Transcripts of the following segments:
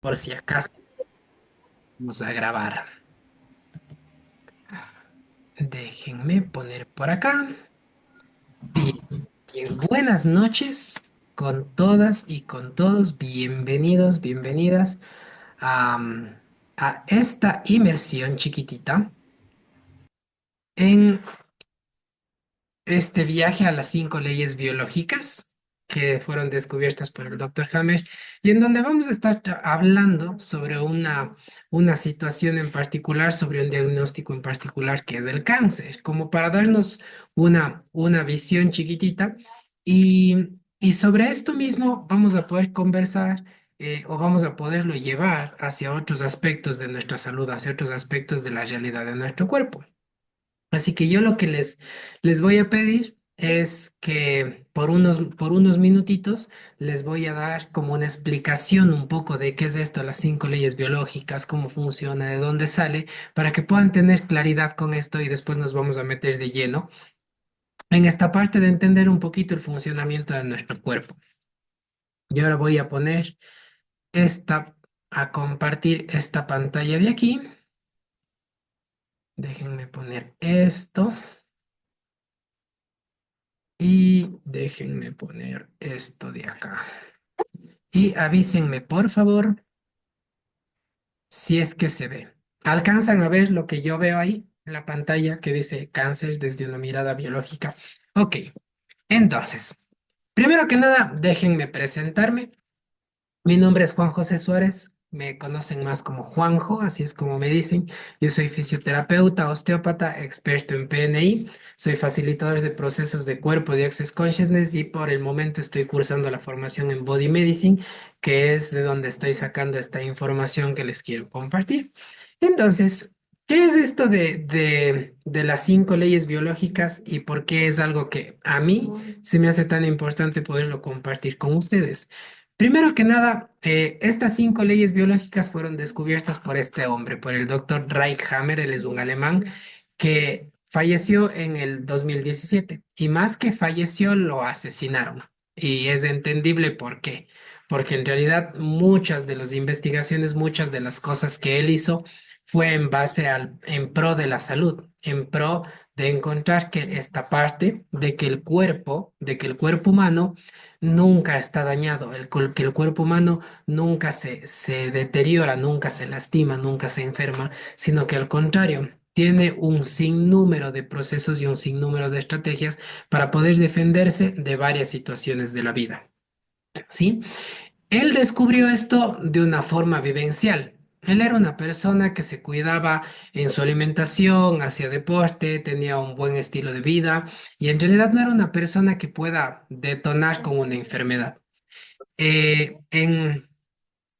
Por si acaso, vamos a grabar. Déjenme poner por acá. Bien, bien, buenas noches con todas y con todos. Bienvenidos, bienvenidas a esta inmersión chiquitita en este viaje a las 5 leyes biológicas que fueron descubiertas por el doctor Hammer y en donde vamos a estar hablando sobre una situación en particular, sobre un diagnóstico en particular que es el cáncer, como para darnos una visión chiquitita y sobre esto mismo vamos a poder conversar. O vamos a poderlo llevar hacia otros aspectos de nuestra salud, hacia otros aspectos de la realidad de nuestro cuerpo. Así que yo lo que les voy a pedir es que por unos minutitos les voy a dar como una explicación un poco de qué es esto, las 5 leyes biológicas, cómo funciona, de dónde sale, para que puedan tener claridad con esto y después nos vamos a meter de lleno en esta parte de entender un poquito el funcionamiento de nuestro cuerpo. Y ahora voy a poner esta, a compartir esta pantalla de aquí. Déjenme poner esto. Y déjenme poner esto de acá. Y avísenme, por favor, si es que se ve. ¿Alcanzan a ver lo que yo veo ahí en la pantalla que dice cáncer desde una mirada biológica? Ok, entonces, primero que nada, déjenme presentarme. Mi nombre es Juan José Suárez, me conocen más como Juanjo, así es como me dicen. Yo soy fisioterapeuta, osteópata, experto en PNI, soy facilitador de procesos de cuerpo de Access Consciousness y por el momento estoy cursando la formación en Body Medicine, que es de donde estoy sacando esta información que les quiero compartir. Entonces, ¿qué es esto de las 5 leyes biológicas y por qué es algo que a mí se me hace tan importante poderlo compartir con ustedes? Primero que nada, estas 5 leyes biológicas fueron descubiertas por este hombre, por el doctor Reichhammer, él es un alemán que falleció en el 2017 y más que falleció, lo asesinaron. Y es entendible por qué, porque en realidad muchas de las investigaciones, muchas de las cosas que él hizo fue en base en pro de la salud, en pro de encontrar que esta parte de que el cuerpo humano nunca está dañado, que el cuerpo humano nunca se deteriora, nunca se lastima, nunca se enferma, sino que al contrario, tiene un sinnúmero de procesos y un sinnúmero de estrategias para poder defenderse de varias situaciones de la vida. ¿Sí? Él descubrió esto de una forma vivencial. Él era una persona que se cuidaba en su alimentación, hacía deporte, tenía un buen estilo de vida y en realidad no era una persona que pueda detonar con una enfermedad. Eh, en,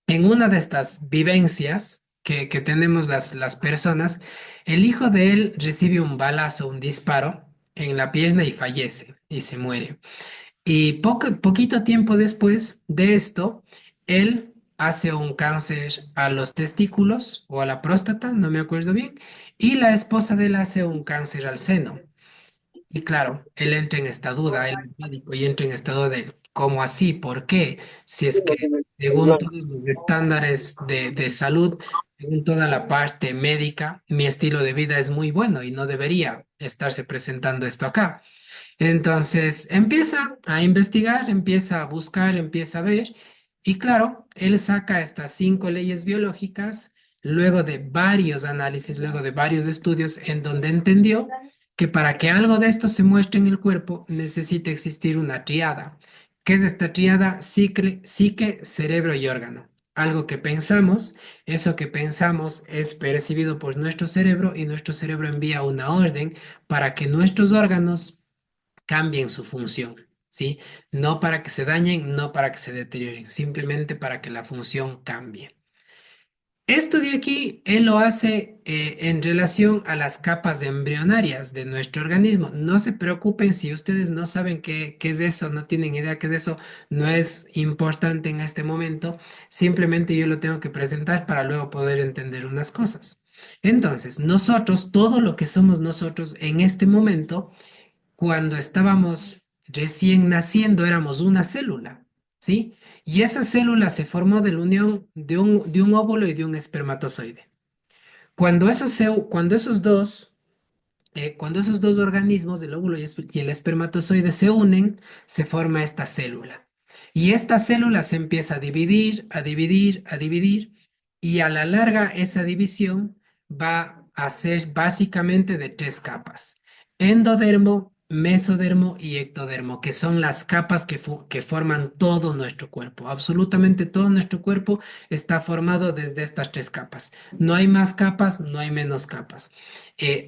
en una de estas vivencias que tenemos las personas, el hijo de él recibe un balazo, un disparo en la pierna y fallece y se muere. Y poquito tiempo después de esto, él hace un cáncer a los testículos o a la próstata, no me acuerdo bien, y la esposa de él hace un cáncer al seno. Y claro, él entra en esta duda, él es médico y entra en esta duda de cómo así, por qué, si es que según todos los estándares de salud, según toda la parte médica, mi estilo de vida es muy bueno y no debería estarse presentando esto acá. Entonces empieza a investigar, empieza a buscar, empieza a ver y claro, él saca estas 5 leyes biológicas luego de varios análisis, luego de varios estudios en donde entendió que para que algo de esto se muestre en el cuerpo necesita existir una triada. ¿Qué es esta triada? Psique, cerebro y órgano. Algo que pensamos, eso que pensamos es percibido por nuestro cerebro y nuestro cerebro envía una orden para que nuestros órganos cambien su función, ¿sí? No para que se dañen, no para que se deterioren, simplemente para que la función cambie. Esto de aquí, él lo hace en relación a las capas embrionarias de nuestro organismo. No se preocupen si ustedes no saben qué es eso, no tienen idea qué es eso, no es importante en este momento. Simplemente yo lo tengo que presentar para luego poder entender unas cosas. Entonces, nosotros, todo lo que somos nosotros en este momento, cuando estábamos recién naciendo éramos una célula, ¿sí? Y esa célula se formó de la unión de un óvulo y de un espermatozoide. Cuando esos dos cuando esos dos organismos, el óvulo y el espermatozoide, se unen, se forma esta célula. Y esta célula se empieza a dividir, a dividir, a dividir, y a la larga esa división va a ser básicamente de tres capas: endodermo, mesodermo y ectodermo, que son las capas que forman todo nuestro cuerpo. Absolutamente todo nuestro cuerpo está formado desde estas tres capas. No hay más capas, no hay menos capas.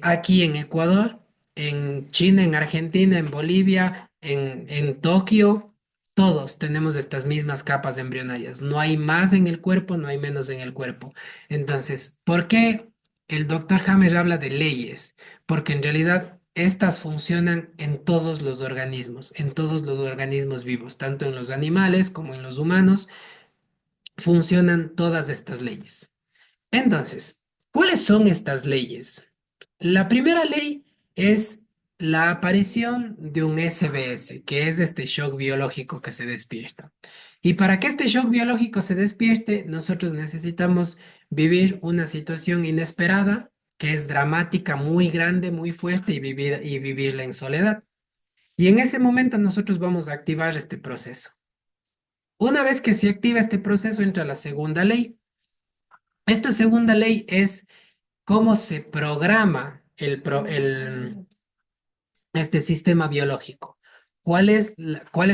Aquí en Ecuador, en China, en Argentina, en Bolivia, en Tokio, todos tenemos estas mismas capas embrionarias. No hay más en el cuerpo, no hay menos en el cuerpo. Entonces, ¿por qué el doctor Hammer habla de leyes? Porque en realidad estas funcionan en todos los organismos vivos, tanto en los animales como en los humanos, funcionan todas estas leyes. Entonces, ¿cuáles son estas leyes? La primera ley es la aparición de un SBS, que es este shock biológico que se despierta. Y para que este shock biológico se despierte, nosotros necesitamos vivir una situación inesperada, que es dramática, muy grande, muy fuerte, y vivirla en soledad. Y en ese momento nosotros vamos a activar este proceso. Una vez que se activa este proceso, entra la segunda ley. Esta segunda ley es cómo se programa este sistema biológico. ¿Cuáles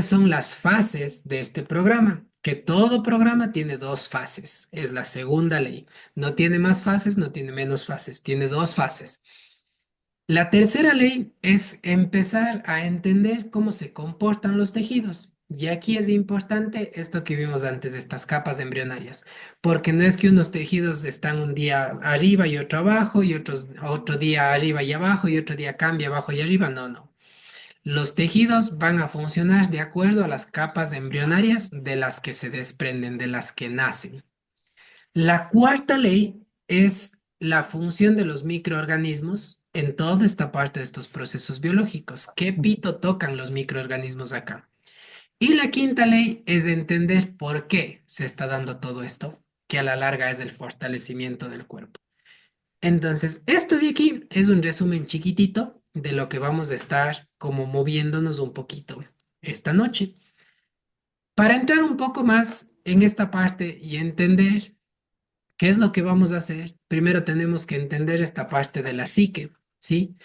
son las fases de este programa? Que todo programa tiene dos fases. Es la segunda ley. No tiene más fases, no tiene menos fases. Tiene dos fases. La tercera ley es empezar a entender cómo se comportan los tejidos. Y aquí es importante esto que vimos antes, estas capas embrionarias, porque no es que unos tejidos están un día arriba y otro abajo, y otro día arriba y abajo, y otro día cambia abajo y arriba. No, no. Los tejidos van a funcionar de acuerdo a las capas embrionarias de las que se desprenden, de las que nacen. La cuarta ley es la función de los microorganismos en toda esta parte de estos procesos biológicos. ¿Qué pito tocan los microorganismos acá? Y la quinta ley es entender por qué se está dando todo esto, que a la larga es el fortalecimiento del cuerpo. Entonces, esto de aquí es un resumen chiquitito de lo que vamos a estar como moviéndonos un poquito esta noche. Para entrar un poco más en esta parte y entender ¿qué es lo que vamos a hacer? Primero tenemos que entender esta parte de la psique, ¿sí?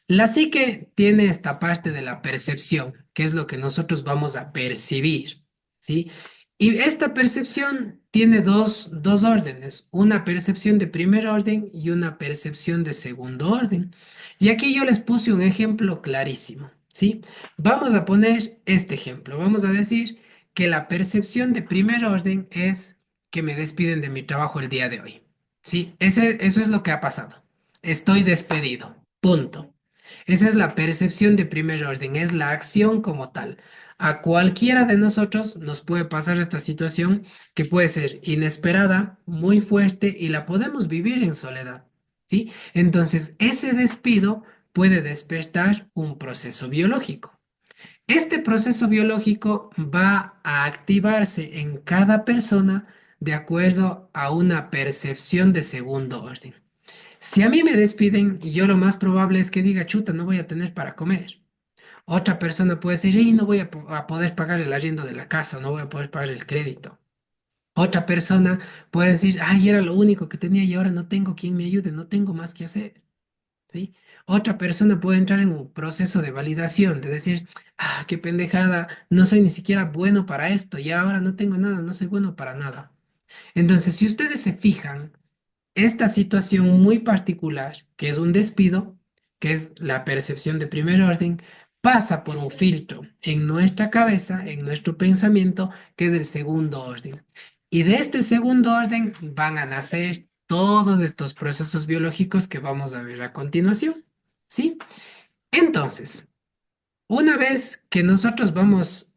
La psique tiene esta parte de la percepción, que es lo que nosotros vamos a percibir, ¿sí? Y esta percepción tiene dos órdenes, una percepción de primer orden y una percepción de segundo orden. Y aquí yo les puse un ejemplo clarísimo, ¿sí? Vamos a poner este ejemplo. Vamos a decir que la percepción de primer orden es que me despiden de mi trabajo el día de hoy. Sí, eso es lo que ha pasado. Estoy despedido. Punto. Esa es la percepción de primer orden, es la acción como tal. A cualquiera de nosotros nos puede pasar esta situación que puede ser inesperada, muy fuerte y la podemos vivir en soledad. ¿Sí? Entonces, ese despido puede despertar un proceso biológico. Este proceso biológico va a activarse en cada persona de acuerdo a una percepción de segundo orden. Si a mí me despiden, yo lo más probable es que diga, chuta, no voy a tener para comer. Otra persona puede decir, y no voy a poder pagar el arriendo de la casa, no voy a poder pagar el crédito. Otra persona puede decir, ay, era lo único que tenía y ahora no tengo quien me ayude, no tengo más que hacer. ¿Sí? Otra persona puede entrar en un proceso de validación, de decir, ah, qué pendejada, no soy ni siquiera bueno para esto y ahora no tengo nada, no soy bueno para nada. Entonces, si ustedes se fijan, esta situación muy particular, que es un despido, que es la percepción de primer orden, pasa por un filtro en nuestra cabeza, en nuestro pensamiento, que es el segundo orden. Y de este segundo orden van a nacer todos estos procesos biológicos que vamos a ver a continuación. ¿Sí? Entonces, una vez que nosotros vamos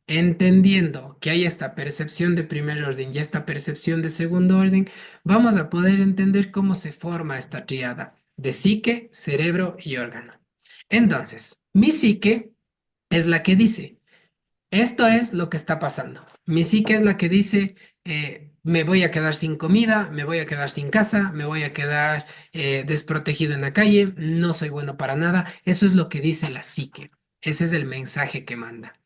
entendiendo que hay esta percepción de primer orden y esta percepción de segundo orden, vamos a poder entender cómo se forma esta tríada de psique, cerebro y órgano. Entonces, mi psique es la que dice, esto es lo que está pasando. Mi psique es la que dice, me voy a quedar sin comida, me voy a quedar sin casa, me voy a quedar desprotegido en la calle, no soy bueno para nada. Eso es lo que dice la psique. Ese es el mensaje que manda.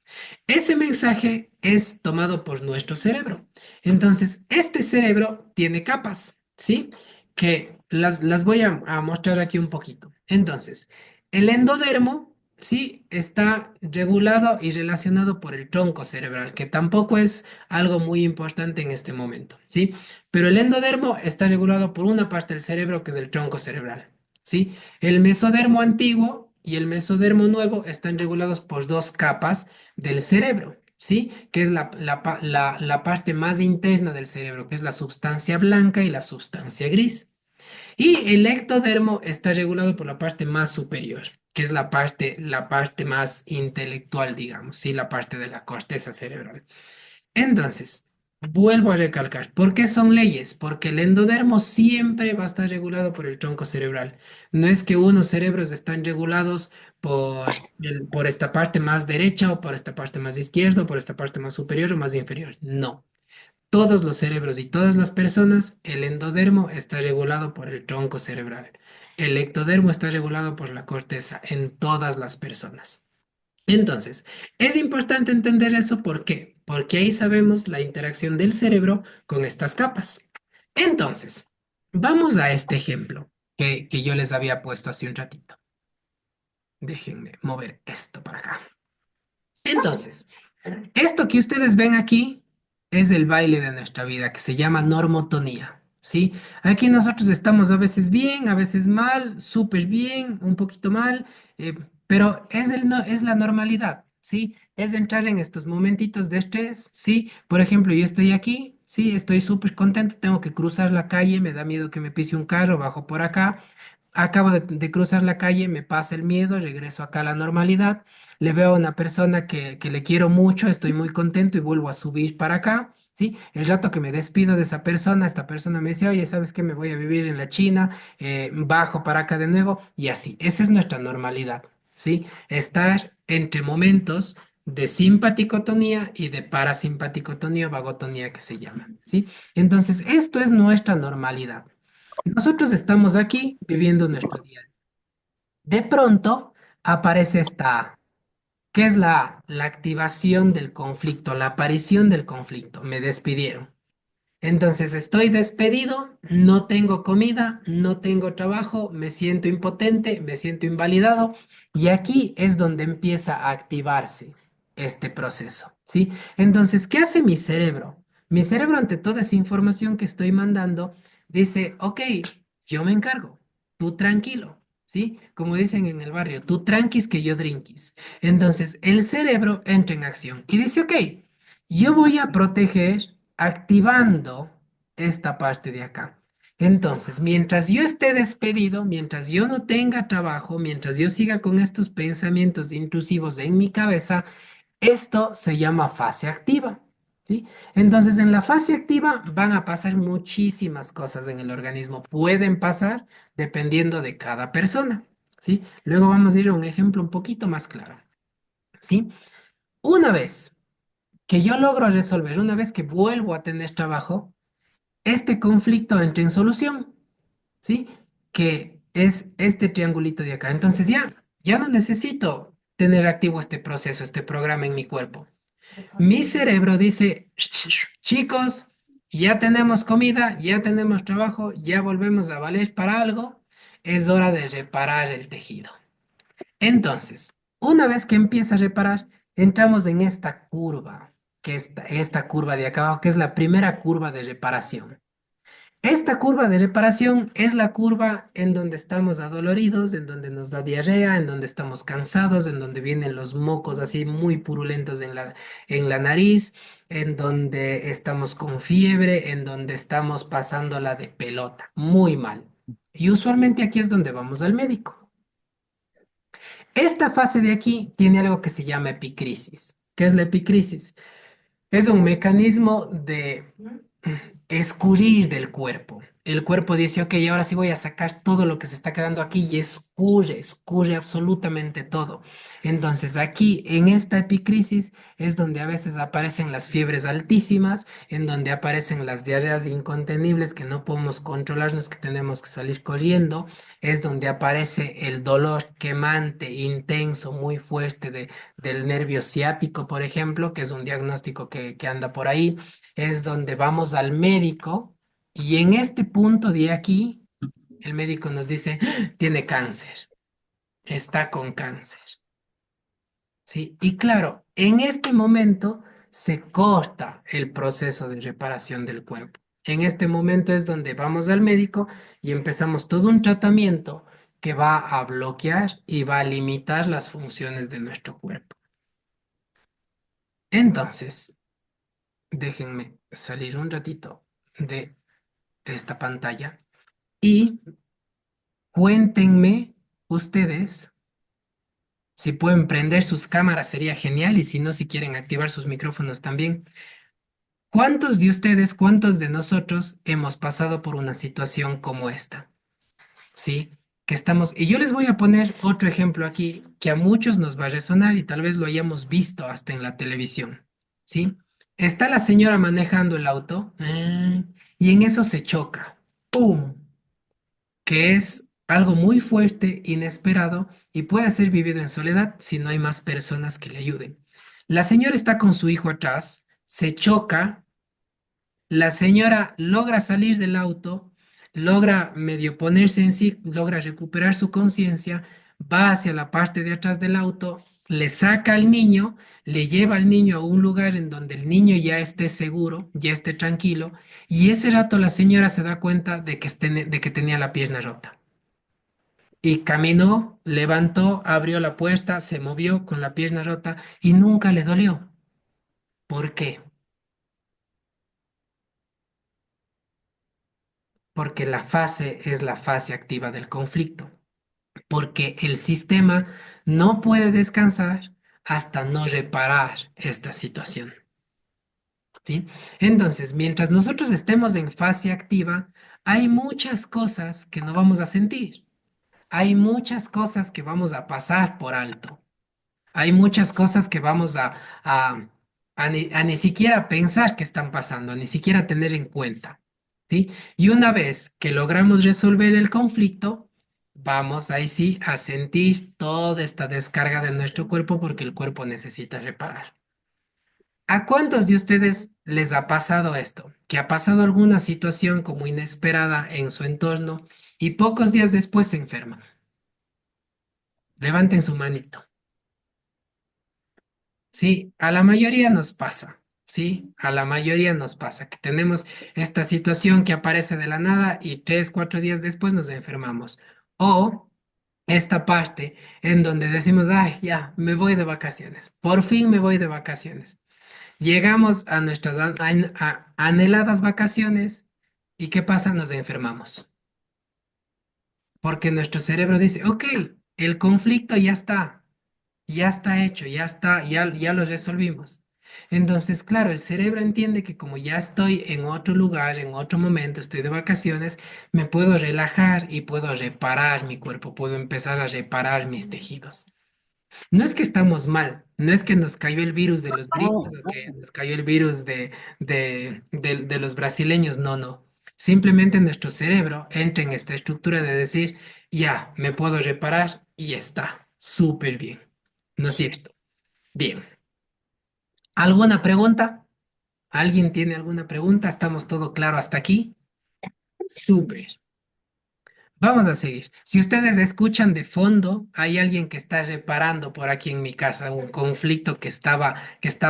Ese mensaje es tomado por nuestro cerebro. Entonces, este cerebro tiene capas, ¿sí? Que las voy a mostrar aquí un poquito. Entonces, el endodermo, sí, está regulado y relacionado por el tronco cerebral, que tampoco es algo muy importante en este momento, ¿sí? Pero el endodermo está regulado por una parte del cerebro que es el tronco cerebral, ¿sí? El mesodermo antiguo y el mesodermo nuevo están regulados por dos capas del cerebro, ¿sí? Que es la parte más interna del cerebro, que es la sustancia blanca y la sustancia gris. Y el ectodermo está regulado por la parte más superior, que es la parte más intelectual, digamos, ¿sí? La parte de la corteza cerebral. Entonces, vuelvo a recalcar, ¿por qué son leyes? Porque el endodermo siempre va a estar regulado por el tronco cerebral. No es que unos cerebros están regulados por esta parte más derecha o por esta parte más izquierda o por esta parte más superior o más inferior. No. Todos los cerebros y todas las personas, el endodermo está regulado por el tronco cerebral. El ectodermo está regulado por la corteza en todas las personas. Entonces, es importante entender eso, ¿por qué? Porque ahí sabemos la interacción del cerebro con estas capas. Entonces, vamos a este ejemplo que yo les había puesto hace un ratito. Déjenme mover esto para acá. Entonces, esto que ustedes ven aquí es el baile de nuestra vida, que se llama normotonía, ¿sí? Aquí nosotros estamos a veces bien, a veces mal, súper bien, un poquito mal, pero es la normalidad, ¿sí? Es entrar en estos momentitos de estrés, ¿sí? Por ejemplo, yo estoy aquí, sí, estoy súper contento, tengo que cruzar la calle, me da miedo que me pise un carro, bajo por acá. Acabo de cruzar la calle, me pasa el miedo, regreso acá a la normalidad, le veo a una persona que le quiero mucho, estoy muy contento y vuelvo a subir para acá, ¿sí? El rato que me despido de esa persona, esta persona me dice, oye, ¿sabes qué? Me voy a vivir en la China, bajo para acá de nuevo y así. Esa es nuestra normalidad, ¿sí? Estar entre momentos de simpaticotonía y de parasimpaticotonía o vagotonía que se llama, ¿sí? Entonces, esto es nuestra normalidad. Nosotros estamos aquí viviendo nuestro día. De pronto aparece esta, ¿qué es la activación del conflicto, la aparición del conflicto? Me despidieron. Entonces estoy despedido, no tengo comida, no tengo trabajo, me siento impotente, me siento invalidado y aquí es donde empieza a activarse este proceso, ¿sí? Entonces, ¿qué hace mi cerebro? Mi cerebro ante toda esa información que estoy mandando dice, ok, yo me encargo, tú tranquilo, ¿sí? Como dicen en el barrio, tú tranquis que yo drinquis. Entonces, el cerebro entra en acción y dice, ok, yo voy a proteger activando esta parte de acá. Entonces, mientras yo esté despedido, mientras yo no tenga trabajo, mientras yo siga con estos pensamientos intrusivos en mi cabeza, esto se llama fase activa, ¿sí? Entonces, en la fase activa van a pasar muchísimas cosas en el organismo. Pueden pasar dependiendo de cada persona, ¿sí? Luego vamos a ir a un ejemplo un poquito más claro, ¿sí? Una vez que yo logro resolver, una vez que vuelvo a tener trabajo, este conflicto entra en solución, ¿sí? Que es este triangulito de acá. Entonces ya no necesito tener activo este proceso, este programa en mi cuerpo. Mi cerebro dice, chicos, ya tenemos comida, ya tenemos trabajo, ya volvemos a valer para algo, es hora de reparar el tejido. Entonces, una vez que empieza a reparar, entramos en esta curva, que es esta curva de acá abajo, que es la primera curva de reparación. Esta curva de reparación es la curva en donde estamos adoloridos, en donde nos da diarrea, en donde estamos cansados, en donde vienen los mocos así muy purulentos en la nariz, en donde estamos con fiebre, en donde estamos pasándola de pelota, muy mal. Y usualmente aquí es donde vamos al médico. Esta fase de aquí tiene algo que se llama epicrisis. ¿Qué es la epicrisis? Es un mecanismo de escurrir del cuerpo. el cuerpo dice, ok, ahora sí voy a sacar todo lo que se está quedando aquí y escurre absolutamente todo. Entonces aquí en esta epicrisis es donde a veces aparecen las fiebres altísimas, en donde aparecen las diarreas incontenibles que no podemos controlarnos, que tenemos que salir corriendo, es donde aparece el dolor quemante, intenso, muy fuerte del nervio ciático, por ejemplo, que es un diagnóstico que anda por ahí, es donde vamos al médico y en este punto de aquí, el médico nos dice, "Ah, tiene cáncer, está con cáncer, ¿sí? Y claro, en este momento se corta el proceso de reparación del cuerpo. En este momento es donde vamos al médico y empezamos todo un tratamiento que va a bloquear y va a limitar las funciones de nuestro cuerpo. Entonces, déjenme salir un ratito de esta pantalla y cuéntenme ustedes. Si pueden prender sus cámaras sería genial y si no, si quieren activar sus micrófonos también. ¿Cuántos de ustedes, cuántos de nosotros hemos pasado por una situación como esta? ¿Sí? Que estamos, y yo les voy a poner otro ejemplo aquí que a muchos nos va a resonar y tal vez lo hayamos visto hasta en la televisión. ¿Sí? Está la señora manejando el auto y en eso se choca. ¡Pum! Que es algo muy fuerte, inesperado y puede ser vivido en soledad si no hay más personas que le ayuden. La señora está con su hijo atrás, se choca, la señora logra salir del auto, logra medio ponerse en sí, logra recuperar su conciencia, va hacia la parte de atrás del auto, le saca al niño, le lleva al niño a un lugar en donde el niño ya esté seguro, ya esté tranquilo, y ese rato la señora se da cuenta de que tenía la pierna rota. Y caminó, levantó, abrió la puerta, se movió con la pierna rota y nunca le dolió. ¿Por qué? Porque la fase es la fase activa del conflicto. Porque el sistema no puede descansar hasta no reparar esta situación. ¿Sí? Entonces, mientras nosotros estemos en fase activa, hay muchas cosas que no vamos a sentir. Hay muchas cosas que vamos a pasar por alto. Hay muchas cosas que vamos a, a ni siquiera pensar que están pasando, a ni siquiera tener en cuenta, ¿sí? Y una vez que logramos resolver el conflicto, vamos ahí sí a sentir toda esta descarga de nuestro cuerpo porque el cuerpo necesita reparar. ¿A cuántos de ustedes les ha pasado esto? Que ha pasado alguna situación como inesperada en su entorno y pocos días después se enferman. Levanten su manito. Sí, a la mayoría nos pasa, sí, a la mayoría nos pasa que tenemos esta situación que aparece de la nada y 3, 4 días después nos enfermamos. O esta parte en donde decimos, ay, ya, me voy de vacaciones, por fin me voy de vacaciones. Llegamos a nuestras anheladas vacaciones y ¿qué pasa? Nos enfermamos. Porque nuestro cerebro dice, ok, el conflicto ya está hecho, ya lo resolvimos. Entonces, claro, el cerebro entiende que como ya estoy en otro lugar, en otro momento, estoy de vacaciones, me puedo relajar y puedo reparar mi cuerpo, puedo empezar a reparar mis tejidos. No es que estamos mal, no es que nos cayó el virus de los gringos o que nos cayó el virus de los brasileños, no, no. Simplemente nuestro cerebro entra en esta estructura de decir, ya, me puedo reparar y está súper bien. ¿No es cierto? Bien. ¿Alguna pregunta? ¿Alguien tiene alguna pregunta? ¿Estamos todo claro hasta aquí? Súper. Vamos a seguir. Si ustedes escuchan de fondo, hay alguien que está reparando por aquí en mi casa un conflicto que estaba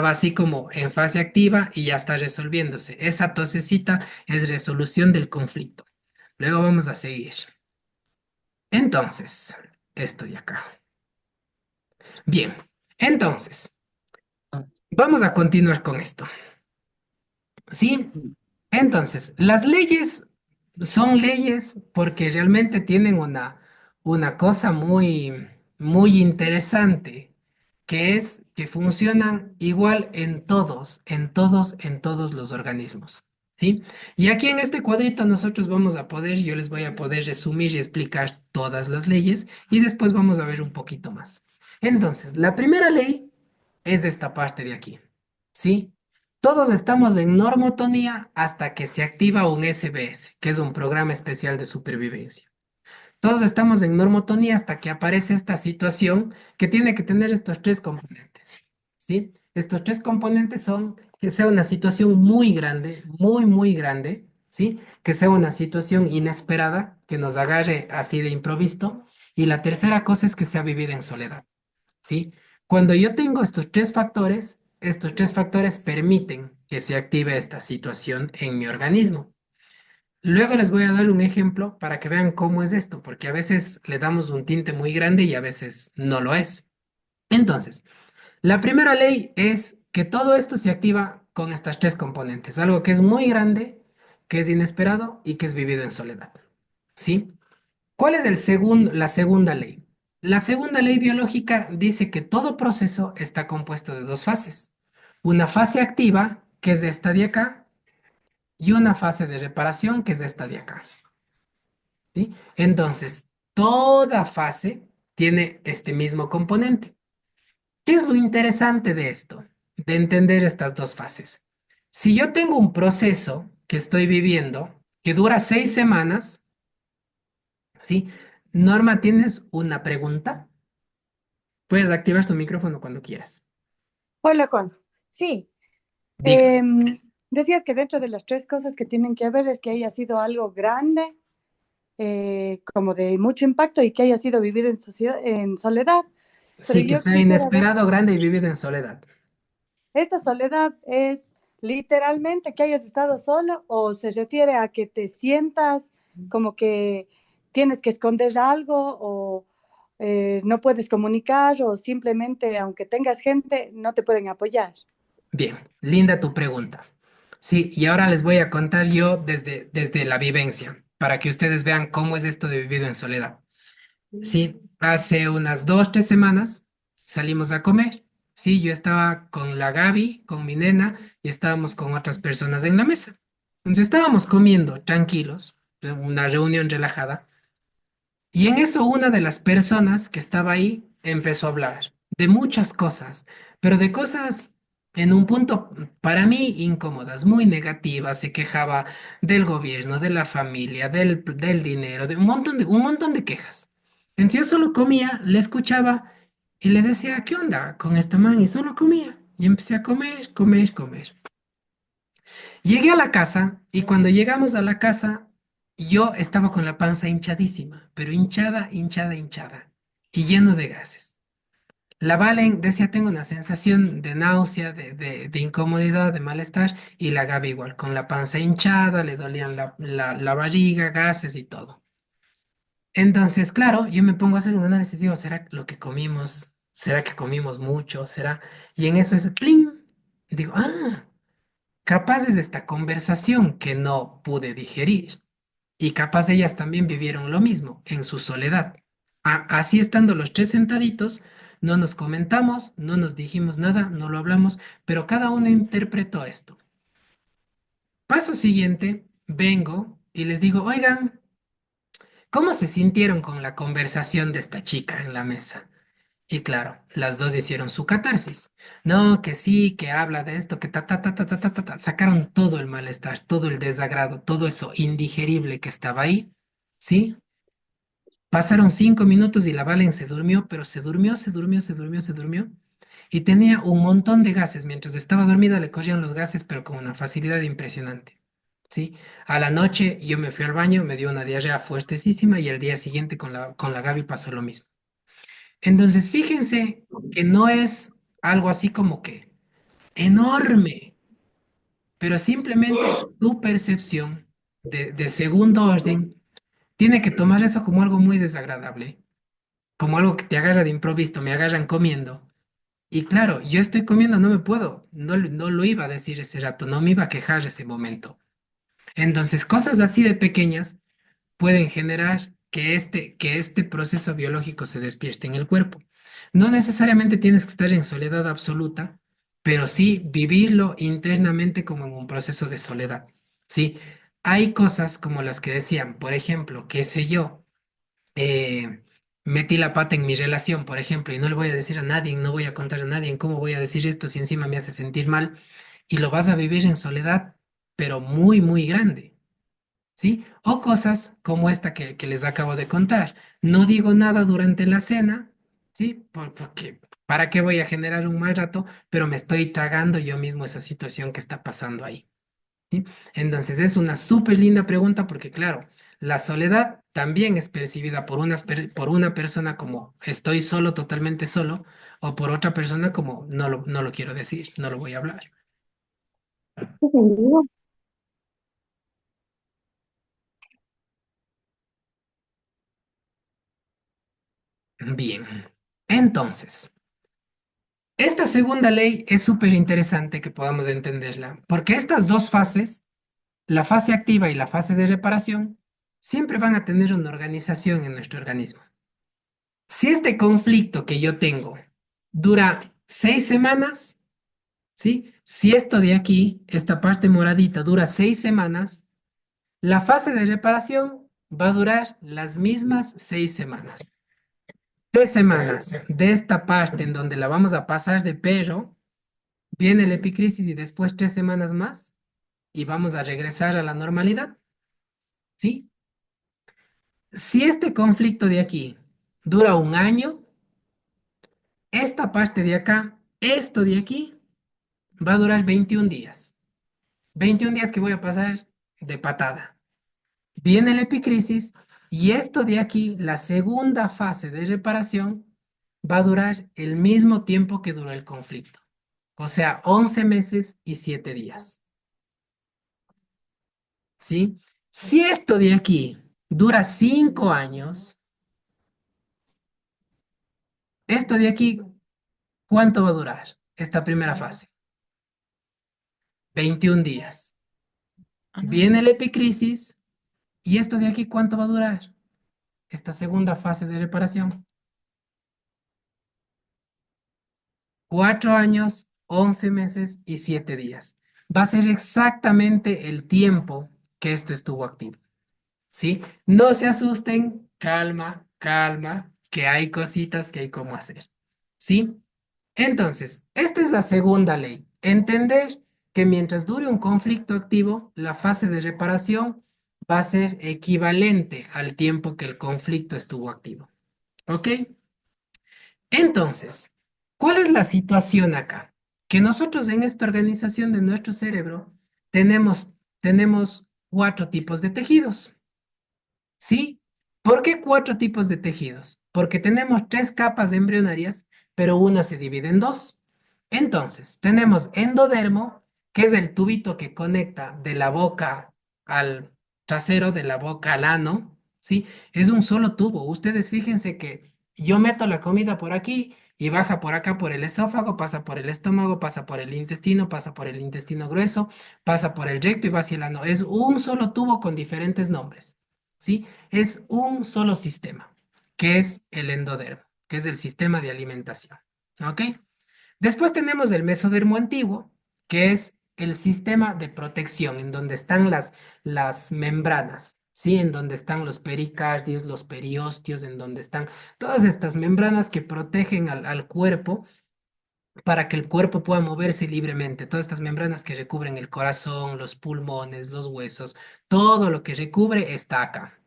así como en fase activa y ya está resolviéndose. Esa tosecita es resolución del conflicto. Luego vamos a seguir. Entonces, esto de acá. Bien. Entonces, vamos a continuar con esto. ¿Sí? Entonces, las leyes son leyes porque realmente tienen una cosa muy, muy interesante, que es que funcionan igual en todos los organismos. ¿sí? Y aquí en este cuadrito nosotros vamos a poder, yo les voy a poder resumir y explicar todas las leyes y después vamos a ver un poquito más. Entonces, la primera ley es esta parte de aquí, ¿sí? Todos estamos en normotonía hasta que se activa un SBS, que es un programa especial de supervivencia. Todos estamos en normotonía hasta que aparece esta situación que tiene que tener estos tres componentes, ¿sí? Estos tres componentes son que sea una situación muy grande, muy, muy grande, ¿sí? Que sea una situación inesperada, que nos agarre así de improviso. Y la tercera cosa es que sea vivida en soledad, ¿sí? Cuando yo tengo estos tres factores permiten que se active esta situación en mi organismo. Luego les voy a dar un ejemplo para que vean cómo es esto, porque a veces le damos un tinte muy grande y a veces no lo es. Entonces, la primera ley es que todo esto se activa con estas tres componentes, algo que es muy grande, que es inesperado y que es vivido en soledad. ¿Sí? ¿Cuál es la segunda ley? La segunda ley biológica dice que todo proceso está compuesto de dos fases. Una fase activa, que es esta de acá, y una fase de reparación, que es esta de acá. ¿Sí? Entonces, toda fase tiene este mismo componente. ¿Qué es lo interesante de esto? De entender estas dos fases. Si yo tengo un proceso que estoy viviendo que dura 6 semanas, ¿sí? Norma, ¿tienes una pregunta? Puedes activar tu micrófono cuando quieras. Hola Juan. Sí, Dígame. decías que dentro de las tres cosas que tienen que haber es que haya sido algo grande, como de mucho impacto y que haya sido vivido en soledad. Pero Sí, que yo sea quisiera ver, inesperado, grande y vivido en soledad. ¿esta soledad es literalmente que hayas estado solo o se refiere a que te sientas como que tienes que esconder algo o no puedes comunicar o simplemente aunque tengas gente no te pueden apoyar? Bien, linda tu pregunta. Sí, y ahora les voy a contar yo desde la vivencia, para que ustedes vean cómo es esto de vivido en soledad. Sí, hace unas 2, 3 semanas salimos a comer. Sí, yo estaba con la Gaby, con mi nena, y estábamos con otras personas en la mesa. Entonces estábamos comiendo tranquilos, una reunión relajada, y en eso una de las personas que estaba ahí empezó a hablar de muchas cosas, pero de cosas en un punto para mí incómodas, muy negativas. Se quejaba del gobierno, de la familia, del dinero, de un montón de quejas. Entonces yo solo comía, le escuchaba y le decía, ¿qué onda con esta man? Y solo comía. Y empecé a comer, comer, comer. Llegué a la casa y cuando llegamos a la casa, yo estaba con la panza hinchadísima, pero hinchada, hinchada, hinchada y lleno de gases. La Valen decía, tengo una sensación de náusea, de incomodidad, de malestar, y la Gaby igual, con la panza hinchada, le dolían la barriga, gases y todo. Entonces, claro, yo me pongo a hacer un análisis y digo, ¿será lo que comimos? ¿Será que comimos mucho? ¿Será? Y en eso es, ¡pling! Digo, capaces de esta conversación que no pude digerir. Y capaz ellas también vivieron lo mismo en su soledad. Así estando los tres sentaditos, no nos comentamos, no nos dijimos nada, no lo hablamos, pero cada uno interpretó esto. Paso siguiente, vengo y les digo, oigan, ¿cómo se sintieron con la conversación de esta chica en la mesa? Y claro, las dos hicieron su catarsis. No, que sí, que habla de esto, que ta, ta, ta, ta, ta, ta, ta, ta. Sacaron todo el malestar, todo el desagrado, todo eso indigerible que estaba ahí, ¿sí? Pasaron 5 minutos y la Valen se durmió, pero se durmió, se durmió, se durmió, se durmió. Y tenía un montón de gases. Mientras estaba dormida le corrían los gases, pero con una facilidad impresionante, ¿sí? A la noche yo me fui al baño, me dio una diarrea fuertesísima y el día siguiente con la Gaby pasó lo mismo. Entonces, fíjense que no es algo así como que enorme, pero simplemente tu percepción de segundo orden tiene que tomar eso como algo muy desagradable, como algo que te agarra de improviso, me agarran comiendo. Y claro, yo estoy comiendo, no me puedo, no lo iba a decir ese rato, no me iba a quejar ese momento. Entonces, cosas así de pequeñas pueden generar que este proceso biológico se despierte en el cuerpo. No necesariamente tienes que estar en soledad absoluta, pero sí vivirlo internamente como en un proceso de soledad. ¿sí? Hay cosas como las que decían, por ejemplo, qué sé yo, eh, metí la pata en mi relación, por ejemplo, y no le voy a decir a nadie, no voy a contar a nadie cómo voy a decir esto si encima me hace sentir mal, y lo vas a vivir en soledad, pero muy, muy grande. ¿Sí? O cosas como esta que les acabo de contar. No digo nada durante la cena, ¿sí? Porque, ¿para qué voy a generar un mal rato? Pero me estoy tragando yo mismo esa situación que está pasando ahí, ¿sí? Entonces es una súper linda pregunta porque, claro, la soledad también es percibida por una persona como estoy solo, totalmente solo, o por otra persona como no lo quiero decir, no lo voy a hablar. Entendido. Bien, entonces. Esta segunda ley es súper interesante que podamos entenderla, porque estas dos fases, la fase activa y la fase de reparación, siempre van a tener una organización en nuestro organismo. Si este conflicto que yo tengo dura 6 semanas, ¿sí? Si esto de aquí, esta parte moradita, dura 6 semanas, la fase de reparación va a durar las mismas 6 semanas. 3 semanas de esta parte en donde la vamos a pasar de perro. Viene el epicrisis y después 3 semanas más y vamos a regresar a la normalidad, ¿sí? Si este conflicto de aquí dura un año, esta parte de acá, esto de aquí, va a durar 21 días. 21 días que voy a pasar de patada. Viene el epicrisis y esto de aquí, la segunda fase de reparación, va a durar el mismo tiempo que duró el conflicto. O sea, 11 meses y 7 días. ¿Sí? Si esto de aquí dura 5 años, esto de aquí, ¿cuánto va a durar esta primera fase? 21 días. Ah, no. Viene el epicrisis y esto de aquí, ¿cuánto va a durar? Esta segunda fase de reparación. 4 años, 11 meses y 7 días. Va a ser exactamente el tiempo que esto estuvo activo. ¿Sí? No se asusten, calma, calma, que hay cositas que hay como hacer. ¿Sí? Entonces, esta es la segunda ley. Entender que mientras dure un conflicto activo, la fase de reparación va a ser equivalente al tiempo que el conflicto estuvo activo. ¿Ok? Entonces, ¿cuál es la situación acá? Que nosotros en esta organización de nuestro cerebro tenemos 4 tipos de tejidos. ¿Sí? ¿Por qué 4 tipos de tejidos? Porque tenemos 3 capas embrionarias, pero una se divide en dos. Entonces, tenemos endodermo, que es el tubito que conecta de la boca al trasero, de la boca al ano, ¿sí? Es un solo tubo. Ustedes fíjense que yo meto la comida por aquí y baja por acá por el esófago, pasa por el estómago, pasa por el intestino, pasa por el intestino grueso, pasa por el recto y va hacia el ano. Es un solo tubo con diferentes nombres. ¿Sí? Es un solo sistema, que es el endodermo, que es el sistema de alimentación. ¿Ok? Después tenemos el mesodermo antiguo, que es el sistema de protección, en donde están las membranas, ¿sí? En donde están los pericardios, los periosteos, en donde están todas estas membranas que protegen al cuerpo para que el cuerpo pueda moverse libremente. Todas estas membranas que recubren el corazón, los pulmones, los huesos, todo lo que recubre está acá.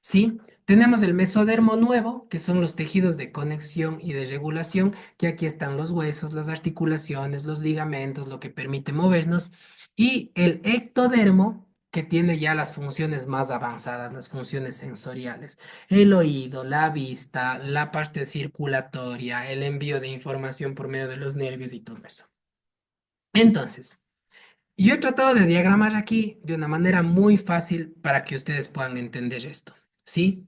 ¿Sí? Tenemos el mesodermo nuevo, que son los tejidos de conexión y de regulación, que aquí están los huesos, las articulaciones, los ligamentos, lo que permite movernos, y el ectodermo, que tiene ya las funciones más avanzadas, las funciones sensoriales, el oído, la vista, la parte circulatoria, el envío de información por medio de los nervios y todo eso. Entonces, yo he tratado de diagramar aquí de una manera muy fácil para que ustedes puedan entender esto, ¿sí?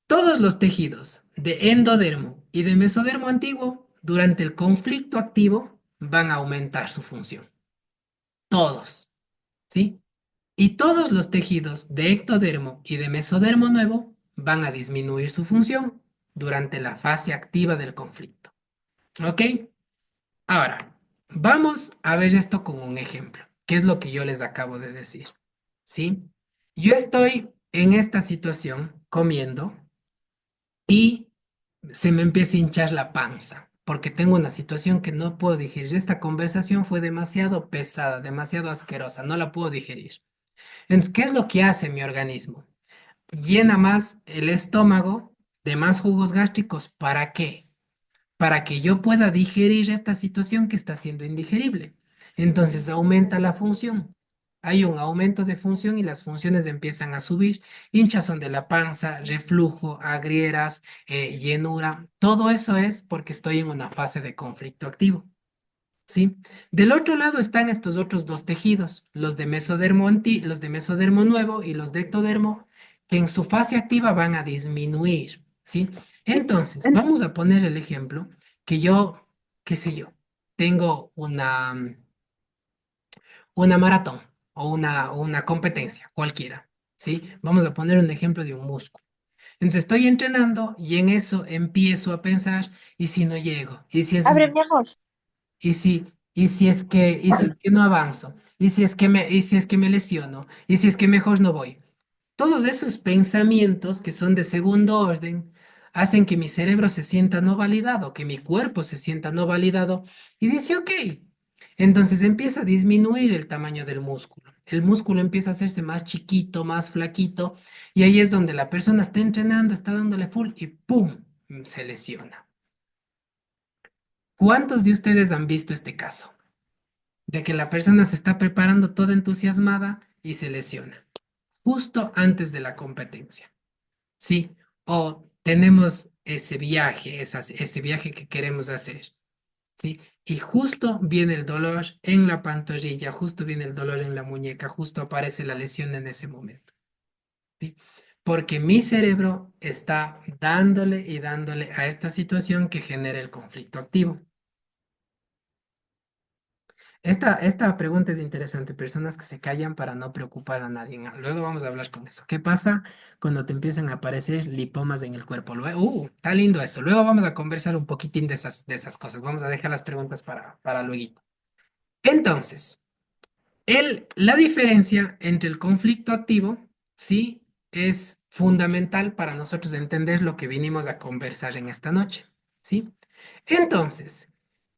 Todos los tejidos de endodermo y de mesodermo antiguo durante el conflicto activo van a aumentar su función. Todos, ¿sí? Y todos los tejidos de ectodermo y de mesodermo nuevo van a disminuir su función durante la fase activa del conflicto. ¿Ok? Ahora, vamos a ver esto con un ejemplo, que es lo que yo les acabo de decir. ¿sí? Yo estoy en esta situación comiendo y se me empieza a hinchar la panza porque tengo una situación que no puedo digerir. Esta conversación fue demasiado pesada, demasiado asquerosa, no la puedo digerir. Entonces, ¿qué es lo que hace mi organismo? Llena más el estómago de más jugos gástricos. ¿Para qué? Para que yo pueda digerir esta situación que está siendo indigerible. Entonces aumenta la función. Hay un aumento de función y las funciones empiezan a subir. Hinchazón de la panza, reflujo, agrieras, llenura. Todo eso es porque estoy en una fase de conflicto activo. ¿Sí? Del otro lado están estos otros dos tejidos, los de mesodermo nuevo y los de ectodermo, que en su fase activa van a disminuir, ¿sí? Entonces, vamos a poner el ejemplo que yo, qué sé yo, tengo una maratón o una competencia, cualquiera, ¿sí? Vamos a poner un ejemplo de un músculo. Entonces estoy entrenando y en eso empiezo a pensar, ¿y si no llego? ¿Y si es Abre, muy mi amor. y si es que no avanzo, y si es que me lesiono, y si es que mejor no voy. Todos esos pensamientos que son de segundo orden hacen que mi cerebro se sienta no validado, que mi cuerpo se sienta no validado y dice, ok. Entonces empieza a disminuir el tamaño del músculo. El músculo empieza a hacerse más chiquito, más flaquito, y ahí es donde la persona está entrenando, está dándole full y ¡pum! Se lesiona. ¿Cuántos de ustedes han visto este caso? De que la persona se está preparando toda entusiasmada y se lesiona, justo antes de la competencia, ¿sí? O tenemos ese viaje que queremos hacer, ¿sí? Y justo viene el dolor en la pantorrilla, justo viene el dolor en la muñeca, justo aparece la lesión en ese momento, ¿sí? Porque mi cerebro está dándole y dándole a esta situación que genera el conflicto activo. Esta pregunta es interesante. Personas que se callan para no preocupar a nadie. Luego vamos a hablar con eso. ¿Qué pasa cuando te empiezan a aparecer lipomas en el cuerpo? Luego, está lindo eso. Luego vamos a conversar un poquitín de esas cosas. Vamos a dejar las preguntas para luego. Entonces, la diferencia entre el conflicto activo, sí, es fundamental para nosotros entender lo que vinimos a conversar en esta noche, ¿sí? Entonces,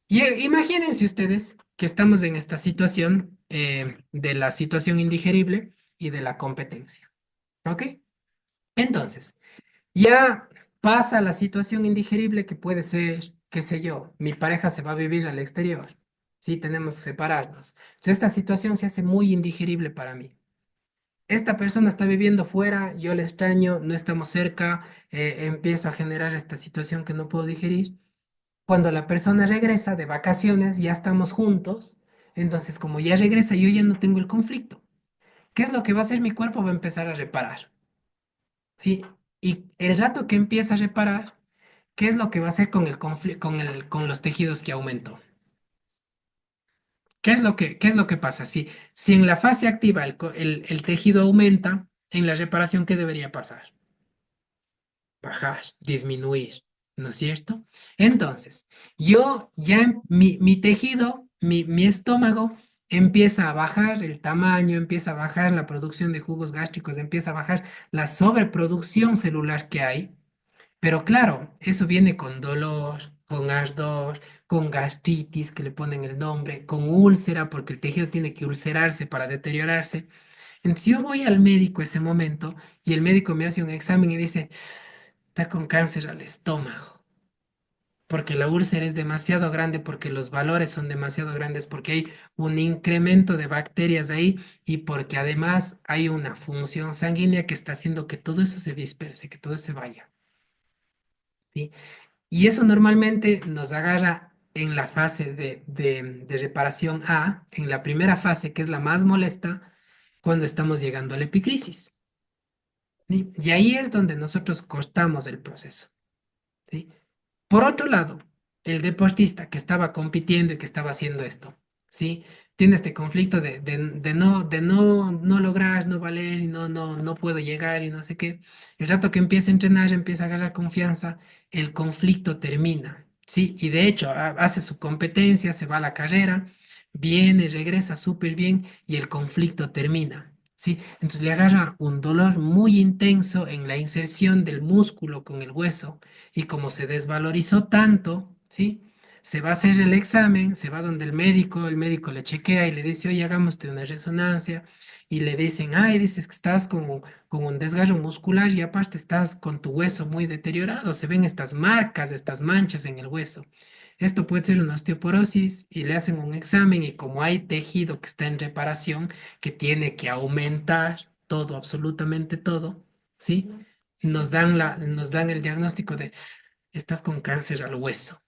imagínense ustedes que estamos en esta situación de la situación indigerible y de la competencia, ¿ok? Entonces, ya pasa la situación indigerible que puede ser, qué sé yo, mi pareja se va a vivir al exterior, sí, tenemos que separarnos. Entonces, esta situación se hace muy indigerible para mí. Esta persona está viviendo fuera, yo le extraño, no estamos cerca, empiezo a generar esta situación que no puedo digerir. Cuando la persona regresa de vacaciones, ya estamos juntos, entonces como ya regresa, yo ya no tengo el conflicto. ¿Qué es lo que va a hacer mi cuerpo? Va a empezar a reparar, ¿sí? Y el rato que empieza a reparar, ¿qué es lo que va a hacer con el con los tejidos que aumentó? ¿Qué es lo que pasa? Si en la fase activa el tejido aumenta, en la reparación, ¿qué debería pasar? Bajar, disminuir, ¿no es cierto? Entonces, mi tejido, mi estómago empieza a bajar el tamaño, empieza a bajar la producción de jugos gástricos, empieza a bajar la sobreproducción celular que hay, pero claro, eso viene con dolor, con ardor, con gastritis, que le ponen el nombre, con úlcera, porque el tejido tiene que ulcerarse para deteriorarse. Entonces yo voy al médico ese momento y el médico me hace un examen y dice, está con cáncer al estómago, porque la úlcera es demasiado grande, porque los valores son demasiado grandes, porque hay un incremento de bacterias ahí y porque además hay una función sanguínea que está haciendo que todo eso se disperse, que todo se vaya, ¿sí? Y eso normalmente nos agarra en la fase de reparación A, en la primera fase, que es la más molesta, cuando estamos llegando a la epicrisis, ¿sí? Y ahí es donde nosotros cortamos el proceso, ¿sí? Por otro lado, el deportista que estaba compitiendo y que estaba haciendo esto, ¿sí? Tiene este conflicto de no lograr, no valer y no puedo llegar y no sé qué. El rato que empieza a entrenar, empieza a agarrar confianza, el conflicto termina, ¿sí? Y de hecho, hace su competencia, se va a la carrera, viene, regresa súper bien y el conflicto termina. ¿sí? Entonces le agarra un dolor muy intenso en la inserción del músculo con el hueso y como se desvalorizó tanto, ¿sí? Se va a hacer el examen, se va donde el médico le chequea y le dice, oye, hagámoste una resonancia y le dicen, ay, dices que estás con un desgarro muscular y aparte estás con tu hueso muy deteriorado, se ven estas marcas, estas manchas en el hueso. Esto puede ser una osteoporosis y le hacen un examen y como hay tejido que está en reparación, que tiene que aumentar todo, absolutamente todo, ¿sí? Nos dan el diagnóstico de estás con cáncer al hueso,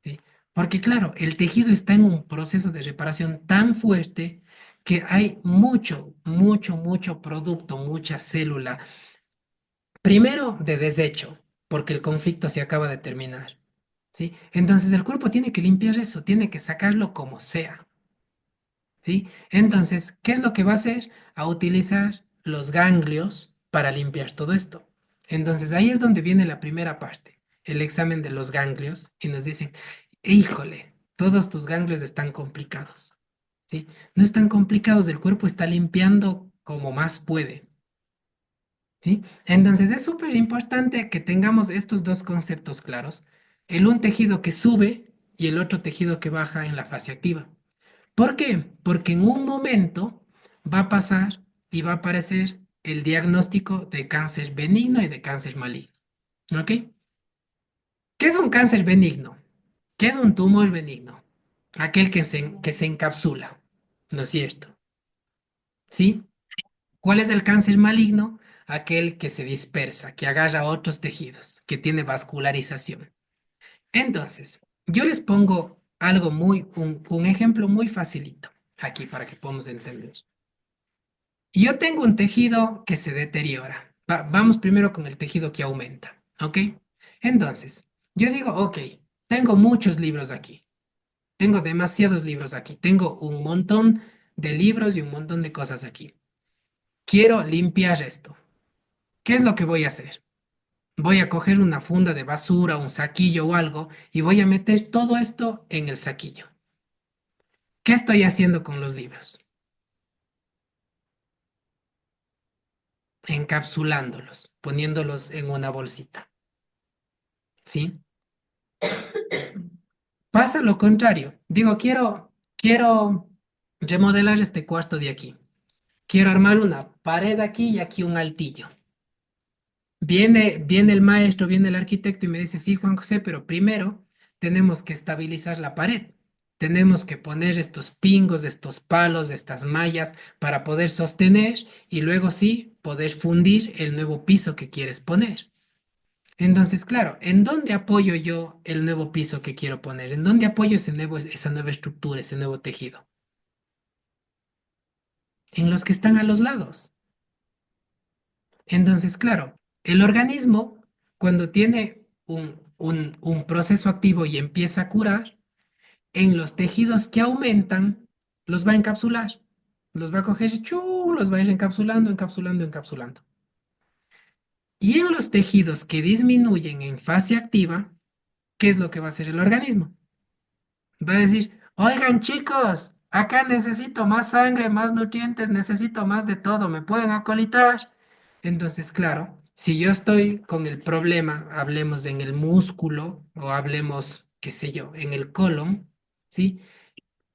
¿sí? Porque claro, el tejido está en un proceso de reparación tan fuerte que hay mucho producto, mucha célula, primero de desecho, porque el conflicto se acaba de terminar, ¿sí? Entonces el cuerpo tiene que limpiar eso, tiene que sacarlo como sea. ¿Sí? Entonces, ¿qué es lo que va a hacer? A utilizar los ganglios para limpiar todo esto. Entonces, ahí es donde viene la primera parte, el examen de los ganglios, y nos dicen, híjole, todos tus ganglios están complicados, ¿sí? No están complicados, el cuerpo está limpiando como más puede, ¿sí? Entonces, es súper importante que tengamos estos dos conceptos claros, el un tejido que sube y el otro tejido que baja en la fase activa. ¿Por qué? Porque en un momento va a pasar y va a aparecer el diagnóstico de cáncer benigno y de cáncer maligno. ¿Ok? ¿Qué es un cáncer benigno? ¿Qué es un tumor benigno? Aquel que se encapsula, ¿no es cierto? ¿Sí? ¿Cuál es el cáncer maligno? Aquel que se dispersa, que agarra otros tejidos, que tiene vascularización. Entonces, yo les pongo un ejemplo muy facilito aquí para que podamos entender. Yo tengo un tejido que se deteriora. Vamos primero con el tejido que aumenta, ¿ok? Entonces, yo digo, ok, tengo muchos libros aquí, tengo demasiados libros aquí, tengo un montón de libros y un montón de cosas aquí. Quiero limpiar esto. ¿Qué es lo que voy a hacer? Voy a coger una funda de basura, un saquillo o algo y voy a meter todo esto en el saquillo. ¿Qué estoy haciendo con los libros? Encapsulándolos, poniéndolos en una bolsita, ¿sí? Pasa lo contrario. Digo, quiero remodelar este cuarto de aquí. Quiero armar una pared aquí y aquí un altillo. Viene el maestro, viene el arquitecto y me dice, sí, Juan José, pero primero tenemos que estabilizar la pared. Tenemos que poner estos pingos, estos palos, estas mallas para poder sostener y luego sí poder fundir el nuevo piso que quieres poner. Entonces, claro, ¿en dónde apoyo yo el nuevo piso que quiero poner? ¿En dónde apoyo esa nueva estructura, ese nuevo tejido? En los que están a los lados. Entonces, claro, el organismo, cuando tiene un proceso activo y empieza a curar, en los tejidos que aumentan, los va a encapsular. Los va a coger y los va a ir encapsulando, encapsulando, encapsulando. Y en los tejidos que disminuyen en fase activa, ¿qué es lo que va a hacer el organismo? Va a decir, oigan chicos, acá necesito más sangre, más nutrientes, necesito más de todo, ¿me pueden acolitar? Entonces, claro, si yo estoy con el problema, hablemos en el músculo o hablemos, qué sé yo, en el colon, ¿sí?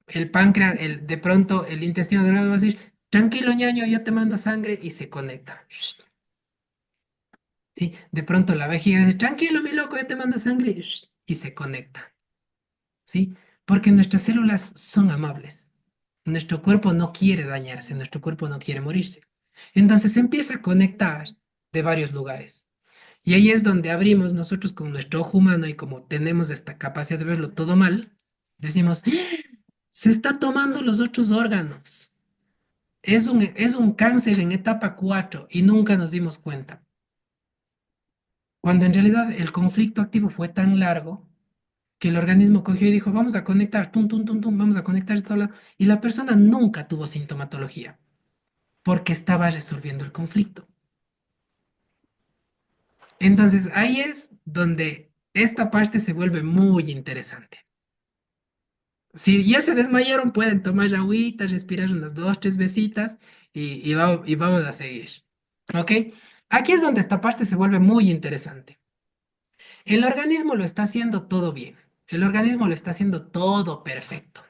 El páncreas, de pronto el intestino delgado va a decir, tranquilo ñaño, yo te mando sangre y se conecta, ¿sí? De pronto la vejiga dice, tranquilo mi loco, yo te mando sangre y se conecta. ¿Sí? Porque nuestras células son amables. Nuestro cuerpo no quiere dañarse, nuestro cuerpo no quiere morirse. Entonces se empieza a conectar de varios lugares. Y ahí es donde abrimos nosotros con nuestro ojo humano y como tenemos esta capacidad de verlo todo mal, decimos, "¡Ah! Se está tomando los otros órganos. Es un cáncer en etapa 4 y nunca nos dimos cuenta. Cuando en realidad el conflicto activo fue tan largo que el organismo cogió y dijo, vamos a conectar, tum, tum, tum, tum, vamos a conectar todo y la persona nunca tuvo sintomatología porque estaba resolviendo el conflicto. Entonces ahí es donde esta parte se vuelve muy interesante. Si ya se desmayaron, pueden tomar agüita, respirar unas dos, tres vesitas y vamos a seguir. ¿Ok? Aquí es donde esta parte se vuelve muy interesante. El organismo lo está haciendo todo bien. El organismo lo está haciendo todo perfecto.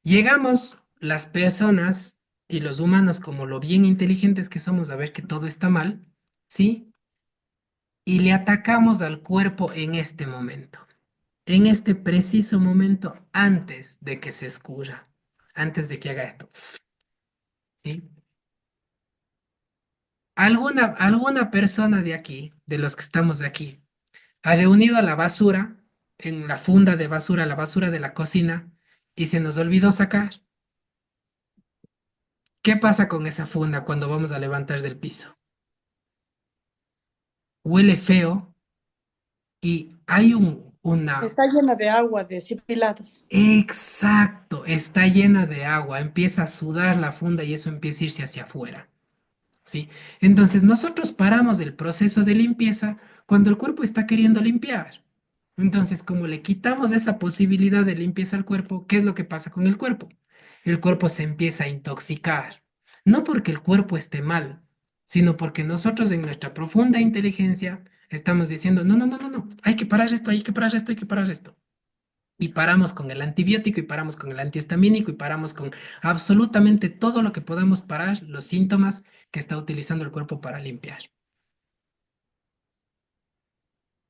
Llegamos las personas y los humanos, como lo bien inteligentes que somos, a ver que todo está mal, ¿sí? Y le atacamos al cuerpo en este momento, en este preciso momento, antes de que se escurra, antes de que haga esto, ¿sí? ¿Alguna persona de aquí, de los que estamos aquí, ha reunido la basura en la funda de basura, la basura de la cocina, y se nos olvidó sacar? ¿Qué pasa con esa funda cuando vamos a levantar del piso? Huele feo y hay una... Está llena de agua, de sipilados. Exacto, está llena de agua, empieza a sudar la funda y eso empieza a irse hacia afuera, ¿sí? Entonces nosotros paramos el proceso de limpieza cuando el cuerpo está queriendo limpiar. Entonces, como le quitamos esa posibilidad de limpieza al cuerpo, ¿qué es lo que pasa con el cuerpo? El cuerpo se empieza a intoxicar, no porque el cuerpo esté mal, sino porque nosotros en nuestra profunda inteligencia estamos diciendo, no, no, no, no, no, hay que parar esto, hay que parar esto, hay que parar esto. Y paramos con el antibiótico y paramos con el antihistamínico y paramos con absolutamente todo lo que podamos parar los síntomas que está utilizando el cuerpo para limpiar.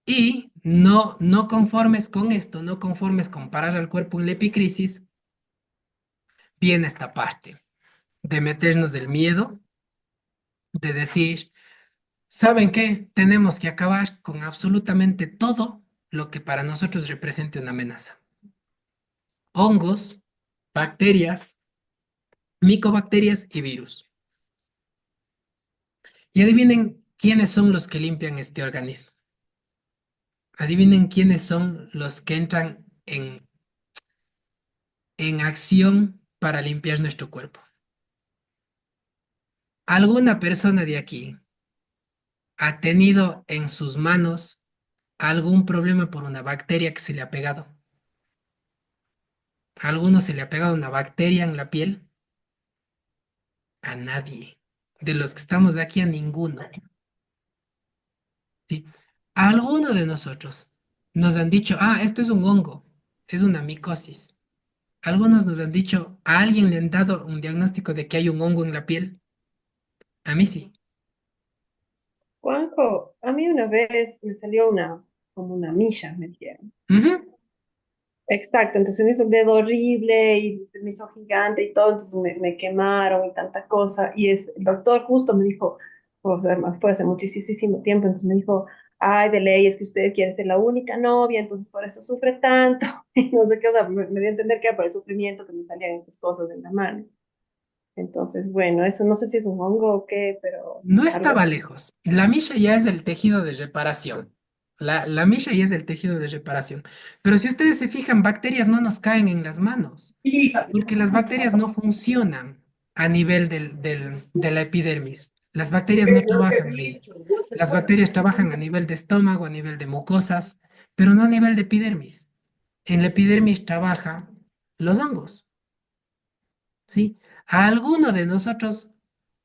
Y no conformes con esto, no conformes con parar al cuerpo en la epicrisis, viene esta parte de meternos del miedo, de decir, ¿saben qué? Tenemos que acabar con absolutamente todo lo que para nosotros represente una amenaza. Hongos, bacterias, micobacterias y virus. Y adivinen quiénes son los que limpian este organismo. Adivinen quiénes son los que entran en acción para limpiar nuestro cuerpo. ¿Alguna persona de aquí ha tenido en sus manos algún problema por una bacteria que se le ha pegado? ¿A alguno se le ha pegado una bacteria en la piel? A nadie. De los que estamos de aquí, a ninguno. ¿Sí? A alguno de nosotros nos han dicho, esto es un hongo, es una micosis. Algunos nos han dicho, a alguien le han dado un diagnóstico de que hay un hongo en la piel. A mí sí. Juanjo, a mí una vez me salió como una milla, me dijeron. Ujú. Exacto, entonces me hizo el dedo horrible y me hizo gigante y todo, entonces me quemaron y tanta cosa. Y el doctor justo me dijo, o sea, fue hace muchísimo tiempo, entonces me dijo, ay, de ley, es que usted quiere ser la única novia, entonces por eso sufre tanto. Y no sé qué, o sea, me dio a entender que era por el sufrimiento que me salían estas cosas en la mano. Entonces, bueno, eso no sé si es un hongo o qué, pero No algo estaba así. lejos. La milla ya es el tejido de reparación. La milla ya es el tejido de reparación. Pero si ustedes se fijan, bacterias no nos caen en las manos, porque las bacterias no funcionan a nivel de la epidermis. Las bacterias no trabajan ahí. Las bacterias trabajan a nivel de estómago, a nivel de mucosas, pero no a nivel de epidermis. En la epidermis trabajan los hongos, ¿sí? A alguno de nosotros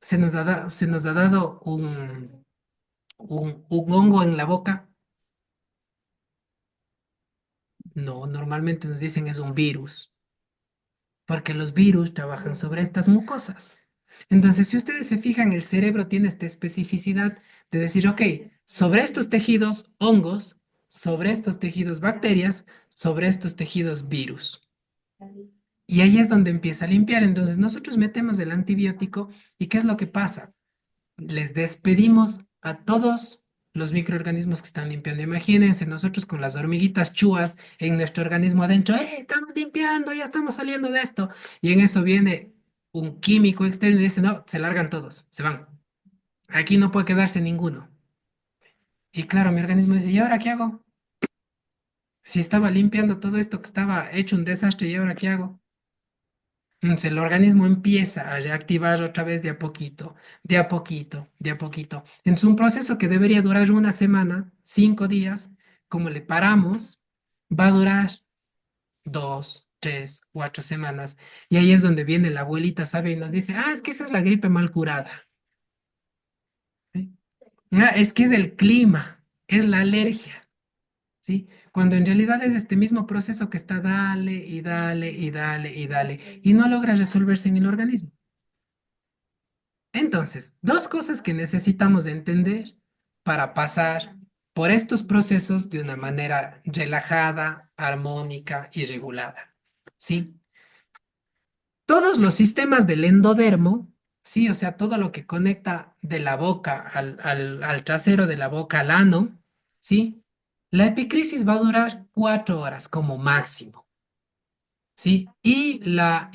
se nos ha dado un hongo en la boca. No, normalmente nos dicen es un virus, porque los virus trabajan sobre estas mucosas. Entonces, si ustedes se fijan, el cerebro tiene esta especificidad de decir, ok, sobre estos tejidos, hongos, sobre estos tejidos, bacterias, sobre estos tejidos, virus. Y ahí es donde empieza a limpiar. Entonces, nosotros metemos el antibiótico y ¿qué es lo que pasa? Les despedimos a todos los microorganismos que están limpiando. Imagínense nosotros con las hormiguitas chúas en nuestro organismo adentro, estamos limpiando, ya estamos saliendo de esto! Y en eso viene un químico externo y dice, no, se largan todos, se van. Aquí no puede quedarse ninguno. Y claro, mi organismo dice, ¿y ahora qué hago? Si estaba limpiando todo esto que estaba hecho un desastre, ¿y ahora qué hago? Entonces el organismo empieza a reactivar otra vez de a poquito, de a poquito, de a poquito. Es un proceso que debería durar una semana, 5 días, como le paramos, va a durar 2, 3, 4 semanas, y ahí es donde viene la abuelita, ¿sabe? Y nos dice, ah, es que esa es la gripe mal curada. ¿Sí? Ah, es que es el clima, es la alergia, ¿sí? Cuando en realidad es este mismo proceso que está dale y dale y dale y dale, y no logra resolverse en el organismo. Entonces, dos cosas que necesitamos entender para pasar por estos procesos de una manera relajada, armónica y regulada. ¿Sí? Todos los sistemas del endodermo, sí, o sea, todo lo que conecta de la boca al trasero de la boca al ano, ¿sí? La epicrisis va a durar 4 horas como máximo, ¿sí? La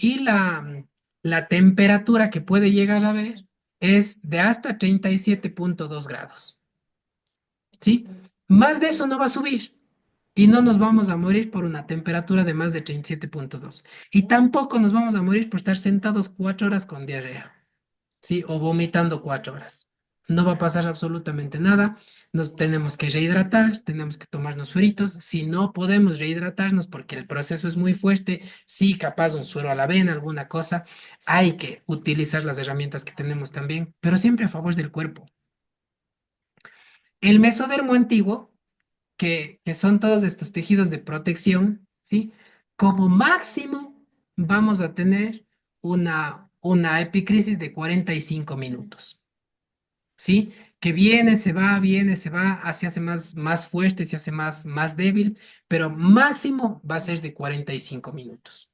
temperatura que puede llegar a ver es de hasta 37,2 grados, ¿sí? Más de eso no va a subir. Y no nos vamos a morir por una temperatura de más de 37,2. Y tampoco nos vamos a morir por estar sentados 4 horas con diarrea, ¿sí? O vomitando 4 horas. No va a pasar absolutamente nada. Nos tenemos que rehidratar, tenemos que tomarnos sueritos. Si no podemos rehidratarnos porque el proceso es muy fuerte, sí, capaz un suero a la avena, alguna cosa, hay que utilizar las herramientas que tenemos también, pero siempre a favor del cuerpo. El mesodermo antiguo que son todos estos tejidos de protección, ¿sí? Como máximo vamos a tener una epicrisis de 45 minutos, ¿sí? Que viene, se va, se hace más fuerte, se hace más débil, pero máximo va a ser de 45 minutos,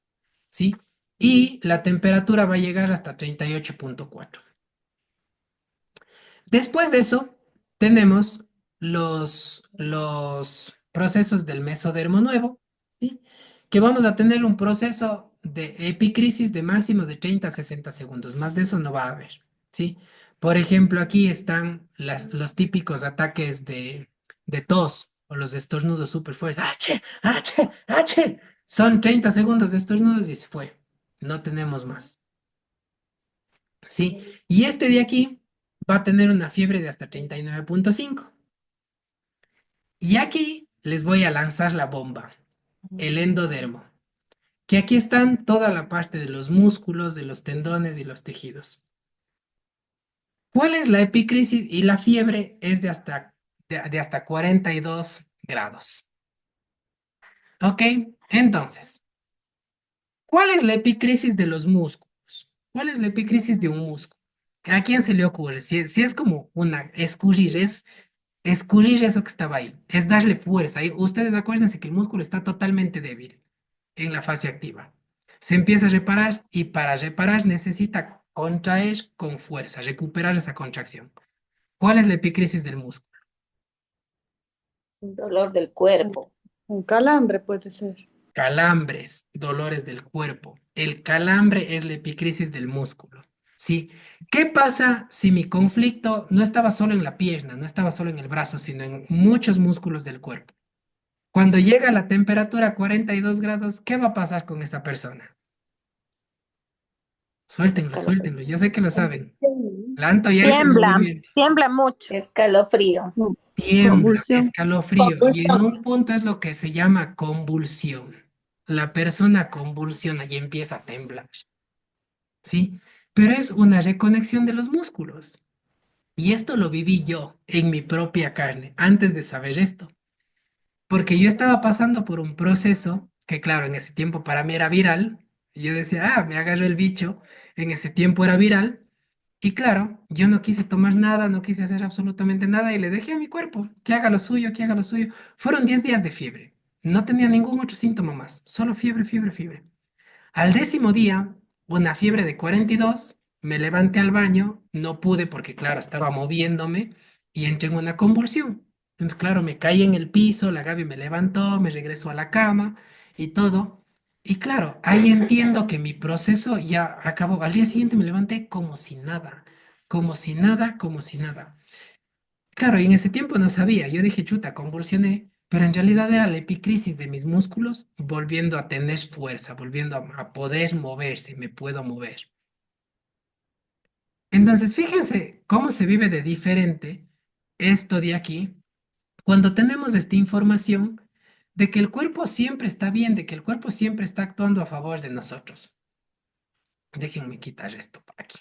¿sí? Y la temperatura va a llegar hasta 38,4. Después de eso, tenemos los procesos del mesodermo nuevo, ¿sí? Que vamos a tener un proceso de epicrisis de máximo de 30 a 60 segundos. Más de eso no va a haber, ¿sí? Por ejemplo, aquí están los típicos ataques de tos o los estornudos súper fuertes. ¡H! ¡H! ¡H! Son 30 segundos de estornudos y se fue. No tenemos más. ¿Sí? Y este de aquí va a tener una fiebre de hasta 39,5. Y aquí les voy a lanzar la bomba, el endodermo, que aquí están toda la parte de los músculos, de los tendones y los tejidos. ¿Cuál es la epicrisis? Y la fiebre es de hasta 42 grados. ¿Ok? Entonces, ¿cuál es la epicrisis de los músculos? ¿Cuál es la epicrisis de un músculo? ¿A quién se le ocurre? Si es como una escurrir, es escurrir eso que estaba ahí, es darle fuerza. Y ustedes acuérdense que el músculo está totalmente débil en la fase activa. Se empieza a reparar y para reparar necesita contraer con fuerza, recuperar esa contracción. ¿Cuál es la epicrisis del músculo? Un dolor del cuerpo. Un calambre puede ser. Calambres, dolores del cuerpo. El calambre es la epicrisis del músculo. ¿Sí? ¿Qué pasa si mi conflicto no estaba solo en la pierna, no estaba solo en el brazo, sino en muchos músculos del cuerpo? Cuando llega la temperatura a 42 grados, ¿qué va a pasar con esta persona? Suéltenlo, Escalofrío. suéltenlo. Yo sé que lo saben. Lanto ya hizo el Tiembla, movimiento. tiembla mucho. Escalofrío. Tiembla, Convulsión. escalofrío. Y en un punto es lo que se llama convulsión. La persona convulsiona y empieza a temblar. ¿Sí? Pero es una reconexión de los músculos. Y esto lo viví yo en mi propia carne, antes de saber esto. Porque yo estaba pasando por un proceso que, claro, en ese tiempo para mí era viral. Y yo decía, ah, me agarró el bicho. En ese tiempo era viral. Y claro, yo no quise tomar nada, no quise hacer absolutamente nada y le dejé a mi cuerpo que haga lo suyo, que haga lo suyo. Fueron 10 días de fiebre. No tenía ningún otro síntoma más. Solo fiebre, fiebre, fiebre. Al 10.º día, una fiebre de 42, me levanté al baño, no pude porque, claro, estaba moviéndome y entré en una convulsión. Entonces, claro, me caí en el piso, la Gaby me levantó, me regresó a la cama y todo. Y claro, ahí entiendo que mi proceso ya acabó. Al día siguiente me levanté como si nada, como si nada, como si nada. Claro, y en ese tiempo no sabía. Yo dije, chuta, convulsioné, pero en realidad era la epicrisis de mis músculos volviendo a tener fuerza, volviendo a poder moverse, me puedo mover. Entonces, fíjense cómo se vive de diferente esto de aquí. Cuando tenemos esta información, de que el cuerpo siempre está bien, de que el cuerpo siempre está actuando a favor de nosotros. Déjenme quitar esto por aquí.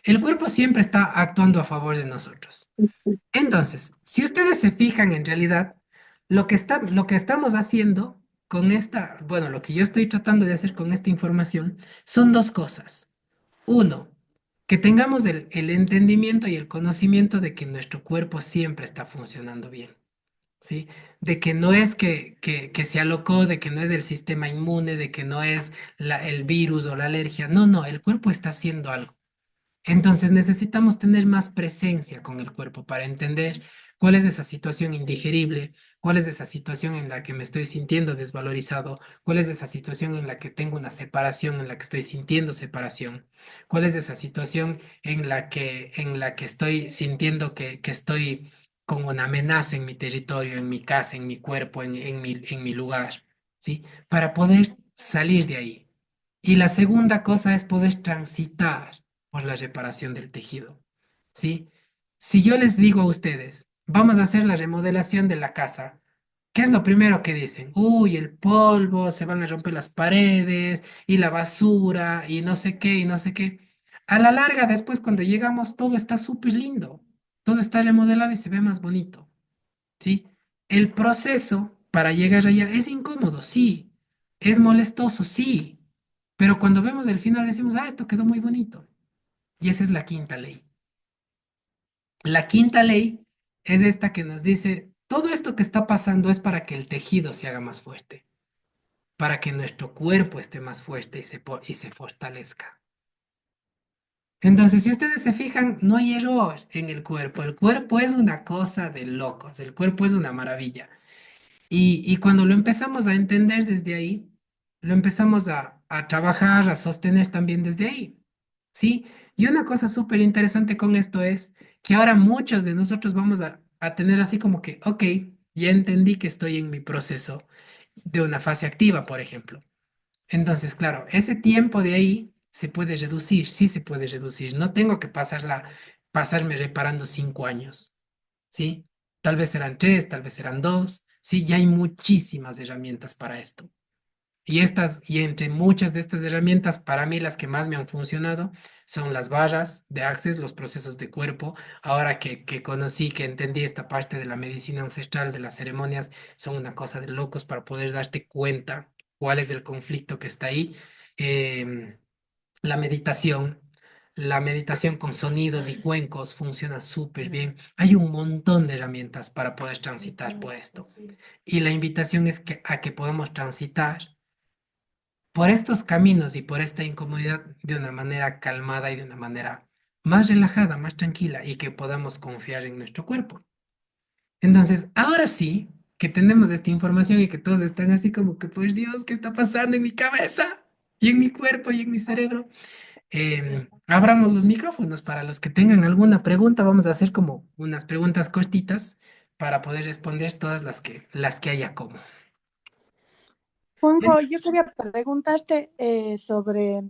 El cuerpo siempre está actuando a favor de nosotros. Entonces, si ustedes se fijan en realidad, lo que estamos haciendo con esta, bueno, lo que yo estoy tratando de hacer con esta información son dos cosas. Uno, que tengamos el entendimiento y el conocimiento de que nuestro cuerpo siempre está funcionando bien. ¿Sí? De que no es que se alocó, de que no es el sistema inmune, de que no es el virus o la alergia. No, no, el cuerpo está haciendo algo. Entonces necesitamos tener más presencia con el cuerpo para entender cuál es esa situación indigerible, cuál es esa situación en la que me estoy sintiendo desvalorizado, cuál es esa situación en la que tengo una separación, en la que estoy sintiendo separación, cuál es esa situación en la que estoy sintiendo que estoy con una amenaza en mi territorio, en mi casa, en mi cuerpo, en mi lugar, ¿sí? Para poder salir de ahí. Y la segunda cosa es poder transitar por la reparación del tejido, ¿sí? Si yo les digo a ustedes, vamos a hacer la remodelación de la casa, ¿qué es lo primero que dicen? Uy, el polvo, se van a romper las paredes y la basura y no sé qué y no sé qué. A la larga, después cuando llegamos, todo está súper lindo, todo está remodelado y se ve más bonito, ¿sí? El proceso para llegar allá es incómodo, sí, es molestoso, sí, pero cuando vemos el final decimos, ah, esto quedó muy bonito. Y esa es la quinta ley. La quinta ley es esta que nos dice, todo esto que está pasando es para que el tejido se haga más fuerte, para que nuestro cuerpo esté más fuerte y se fortalezca. Entonces, si ustedes se fijan, no hay error en el cuerpo. El cuerpo es una cosa de locos, el cuerpo es una maravilla. Y cuando lo empezamos a entender desde ahí, lo empezamos a trabajar, a sostener también desde ahí. ¿Sí? Y una cosa súper interesante con esto es que ahora muchos de nosotros vamos a tener así como que, ok, ya entendí que estoy en mi proceso de una fase activa, por ejemplo. Entonces, claro, ese tiempo de ahí se puede reducir, sí se puede reducir. No tengo que pasarme reparando 5 años. ¿Sí? Tal vez serán tres, tal vez serán dos, sí, ya hay muchísimas herramientas para esto. Y entre muchas de estas herramientas, para mí las que más me han funcionado son las barras de Access, los procesos de cuerpo. Ahora que conocí, que entendí esta parte de la medicina ancestral, de las ceremonias, son una cosa de locos para poder darte cuenta cuál es el conflicto que está ahí. Em, la meditación, la meditación con sonidos y cuencos funciona súper bien. Hay un montón de herramientas para poder transitar por esto. Y la invitación es a que podamos transitar por estos caminos y por esta incomodidad de una manera calmada y de una manera más relajada, más tranquila y que podamos confiar en nuestro cuerpo. Entonces, ahora sí que tenemos esta información y que todos están así como que, pues Dios, ¿qué está pasando en mi cabeza y en mi cuerpo y en mi cerebro? Abramos los micrófonos para los que tengan alguna pregunta. Vamos a hacer como unas preguntas cortitas para poder responder todas las que haya como. Juanjo, yo quería preguntarte sobre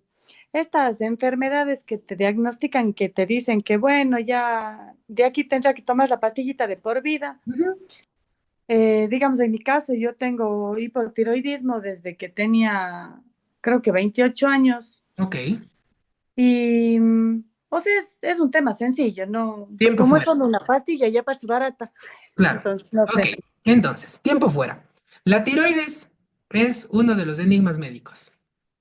estas enfermedades que te diagnostican, que te dicen que, bueno, ya de aquí tendrá que tomar la pastillita de por vida. Ujú. Digamos, en mi caso, yo tengo hipotiroidismo desde que tenía, creo que 28 años. Ok, Y, o sea, es un tema sencillo, ¿no? tiempo Como es fuera. solo una pastilla, ya para barata. Claro. Entonces, no Ok, sé. entonces, tiempo fuera. La tiroides es uno de los enigmas médicos.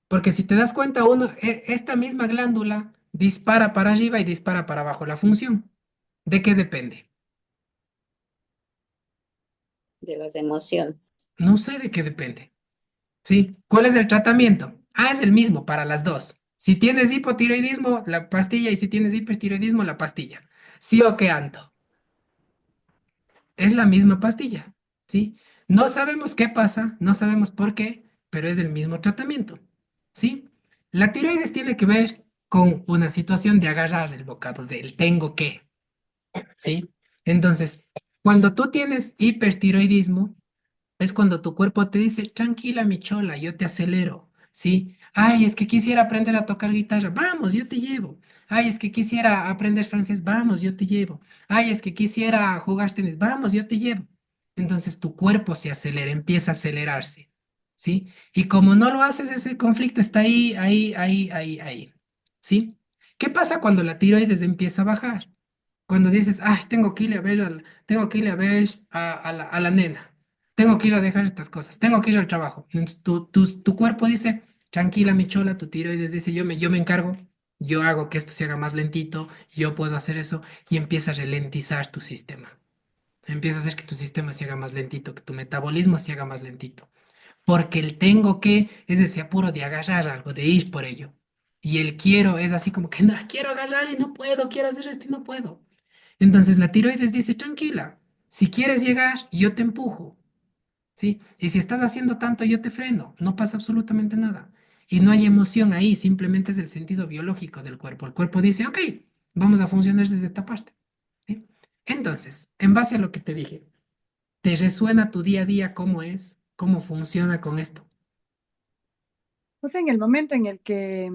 Porque si te das cuenta, esta misma glándula dispara para arriba y dispara para abajo la función. ¿De qué depende? De las emociones. No sé de qué depende. ¿Sí? ¿Cuál es el tratamiento? Ah, es el mismo para las dos. Si tienes hipotiroidismo, la pastilla, y si tienes hipertiroidismo, la pastilla. ¿Sí o qué, Anto? Es la misma pastilla, ¿sí? No sabemos qué pasa, no sabemos por qué, pero es el mismo tratamiento, ¿sí? La tiroides tiene que ver con una situación de agarrar el bocado del tengo que, ¿sí? Entonces, cuando tú tienes hipertiroidismo, es cuando tu cuerpo te dice, tranquila, mi chola, yo te acelero, ¿sí? Ay, es que quisiera aprender a tocar guitarra, vamos, yo te llevo. Ay, es que quisiera aprender francés, vamos, yo te llevo. Ay, es que quisiera jugar tenis, vamos, yo te llevo. entonces tu cuerpo se acelera, empieza a acelerarse, ¿sí? Y como no lo haces, ese conflicto está ahí, ahí, ahí, ahí, ahí, ¿sí? ¿Qué pasa cuando la tiroides empieza a bajar? Cuando dices, ay, tengo que ir a ver, tengo que ir a ver a la nena, tengo que ir a dejar estas cosas, tengo que ir al trabajo. Entonces, tu cuerpo dice, tranquila, mi chola, tu tiroides dice, yo me encargo, yo hago que esto se haga más lentito, yo puedo hacer eso, y empieza a ralentizar tu sistema. Empieza a hacer que tu sistema se haga más lentito, que tu metabolismo se haga más lentito. Porque el tengo que es ese apuro de agarrar algo, de ir por ello. Y el quiero es así como que no, quiero agarrar y no puedo, quiero hacer esto y no puedo. Entonces la tiroides dice, tranquila, si quieres llegar, yo te empujo, ¿sí? Y si estás haciendo tanto, yo te freno, no pasa absolutamente nada. Y no hay emoción ahí, simplemente es el sentido biológico del cuerpo. El cuerpo dice, ok, vamos a funcionar desde esta parte, ¿sí? Entonces, en base a lo que te dije, ¿te resuena tu día a día cómo es? ¿Cómo funciona con esto? O sea, en el momento en el que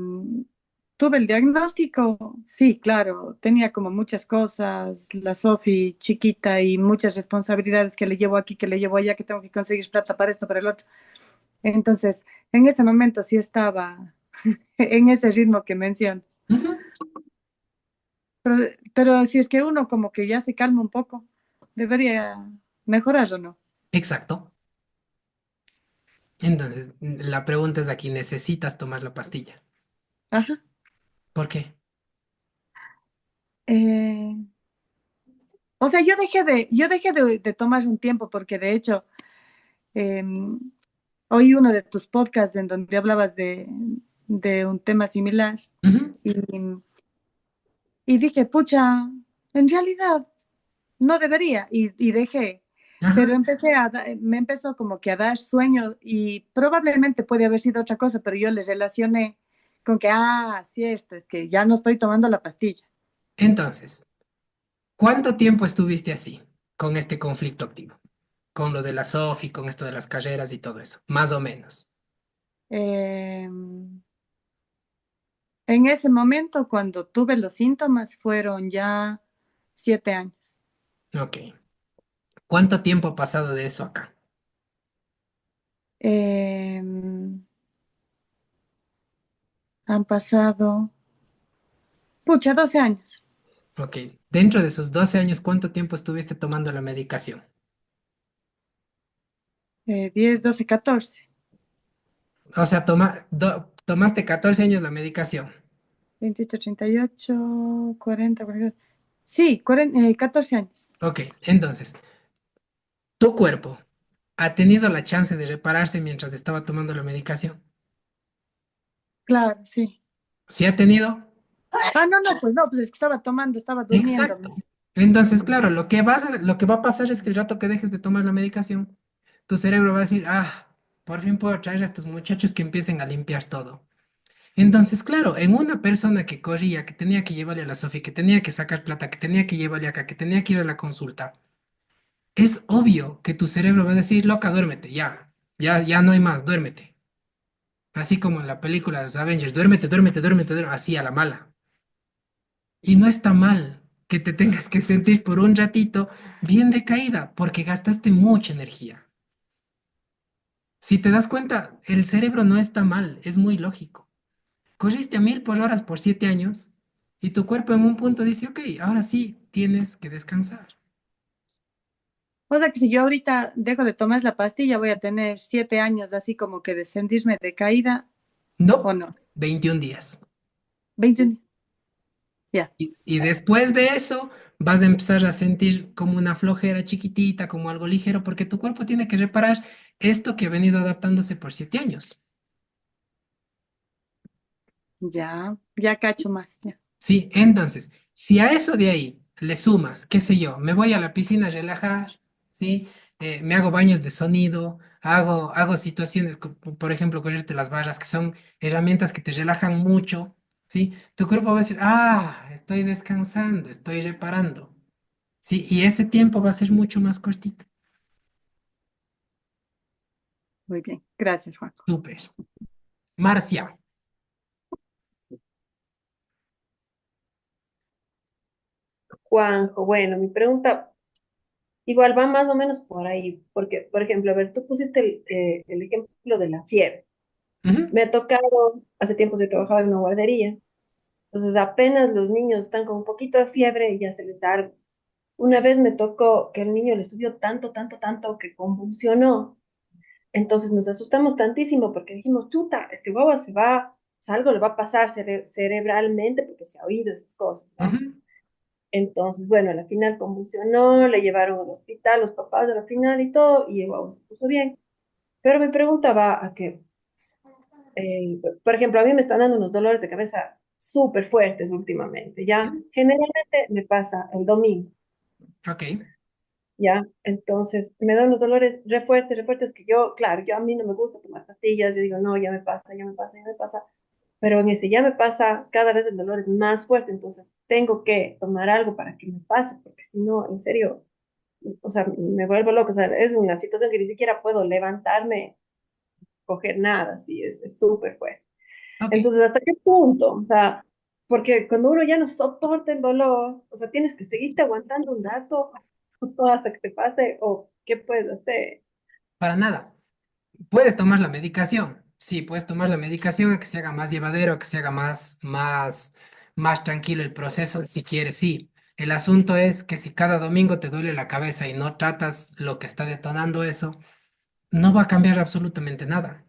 tuve el diagnóstico, sí, claro, tenía como muchas cosas, la Sofi chiquita y muchas responsabilidades que le llevo aquí, que le llevo allá, que tengo que conseguir plata para esto, para el otro. Entonces, en ese momento sí estaba en ese ritmo que mencionas. Ujú. Pero si es que uno como que ya se calma un poco, debería mejorar o no. Exacto. Entonces, la pregunta es aquí, ¿necesitas tomar la pastilla? Ajá. ¿Por qué? Eh, o sea, yo dejé de tomar un tiempo porque de hecho eh, oí uno de tus podcasts en donde hablabas de un tema similar Ujú. y, y dije, pucha, en realidad no debería y dejé. Pero Ajá. me empezó como que a dar sueño y probablemente puede haber sido otra cosa, pero yo le relacioné con que, sí, esto es que ya no estoy tomando la pastilla. Entonces, ¿cuánto tiempo estuviste así, con este conflicto activo? Con lo de la SOFI, con esto de las carreras y todo eso, más o menos. Eh, en ese momento, cuando tuve los síntomas, fueron ya 7 años. Ok. ¿Cuánto tiempo ha pasado de eso acá? Eh, Han pasado, pucha, 12 años. Ok. Dentro de esos 12 años, ¿cuánto tiempo estuviste tomando la medicación? 10, 12, 14. O sea, tomaste 14 años la medicación. 28, 38, 40, 40. Sí, 14 años. Ok. Entonces, tu cuerpo ha tenido la chance de repararse mientras estaba tomando la medicación. Claro, sí. ¿Sí ha tenido? No, no, pues no, pues es que estaba tomando, estaba durmiendo. Exacto. Entonces, claro, lo que va a pasar es que el rato que dejes de tomar la medicación, tu cerebro va a decir, por fin puedo traer a estos muchachos que empiecen a limpiar todo. Entonces, claro, en una persona que corría, que tenía que llevarle a la Sofía, que tenía que sacar plata, que tenía que llevarle acá, que tenía que ir a la consulta, es obvio que tu cerebro va a decir, loca, duérmete, ya, ya, ya no hay más, duérmete. Así como en la película de los Avengers, duérmete, duérmete, duérmete, duérmete, así a la mala. Y no está mal que te tengas que sentir por un ratito bien decaída, porque gastaste mucha energía. Si te das cuenta, el cerebro no está mal, es muy lógico. Corriste a 1000 por hora por 7 años y tu cuerpo en un punto dice, ok, ahora sí, tienes que descansar. O sea que si yo ahorita dejo de tomar la pastilla, voy a tener 7 años así como que de sentirme decaída o No, no. 21 días. 20, ya, Y después de eso vas a empezar a sentir como una flojera chiquitita, como algo ligero, porque tu cuerpo tiene que reparar esto que ha venido adaptándose por 7 años. ya cacho más, ya. Sí, entonces, si a eso de ahí le sumas, qué sé yo, me voy a la piscina a relajar, ¿sí? Me hago baños de sonido, hago situaciones, por ejemplo, correrte las barras, que son herramientas que te relajan mucho, ¿sí? Tu cuerpo va a decir, estoy descansando, estoy reparando, ¿sí? Y ese tiempo va a ser mucho más cortito. Muy bien, gracias, Juan. Súper. Marcia, Juanjo, bueno, mi pregunta igual va más o menos por ahí, porque, por ejemplo, a ver, tú pusiste el ejemplo de la fiebre. Ujú. Me ha tocado, hace tiempo yo trabajaba en una guardería, entonces apenas los niños están con un poquito de fiebre y ya se les da algo. Una vez me tocó que el niño le subió tanto, tanto, tanto que convulsionó. Entonces nos asustamos tantísimo porque dijimos, chuta, este guagua se va, o sea, algo le va a pasar cerebralmente porque se ha oído esas cosas, ¿no? Ujú. Entonces, bueno, a la final convulsionó, le llevaron al hospital los papás a la final y todo, y el guagua se puso bien. Pero mi pregunta va a que, por ejemplo, a mí me están dando unos dolores de cabeza súper fuertes últimamente, ¿ya? Generalmente me pasa el domingo. Ok. ¿Ya? Entonces, me dan unos dolores re fuertes que yo, claro, yo a mí no me gusta tomar pastillas, yo digo, no, ya me pasa, ya me pasa, ya me pasa, pero en ese ya me pasa, cada vez el dolor es más fuerte, entonces tengo que tomar algo para que me pase, porque si no, en serio, o sea, me vuelvo loco, o sea, es una situación que ni siquiera puedo levantarme, coger nada, así, es súper fuerte. Ok. Entonces, ¿hasta qué punto? O sea, porque cuando uno ya no soporta el dolor, o sea, tienes que seguirte aguantando un rato hasta que te pase, o qué puedes hacer. Para nada. Puedes tomar la medicación. Sí, puedes tomar la medicación a que se haga más llevadero, a que se haga más tranquilo el proceso, si quieres, sí. El asunto es que si cada domingo te duele la cabeza y no tratas lo que está detonando eso, no va a cambiar absolutamente nada.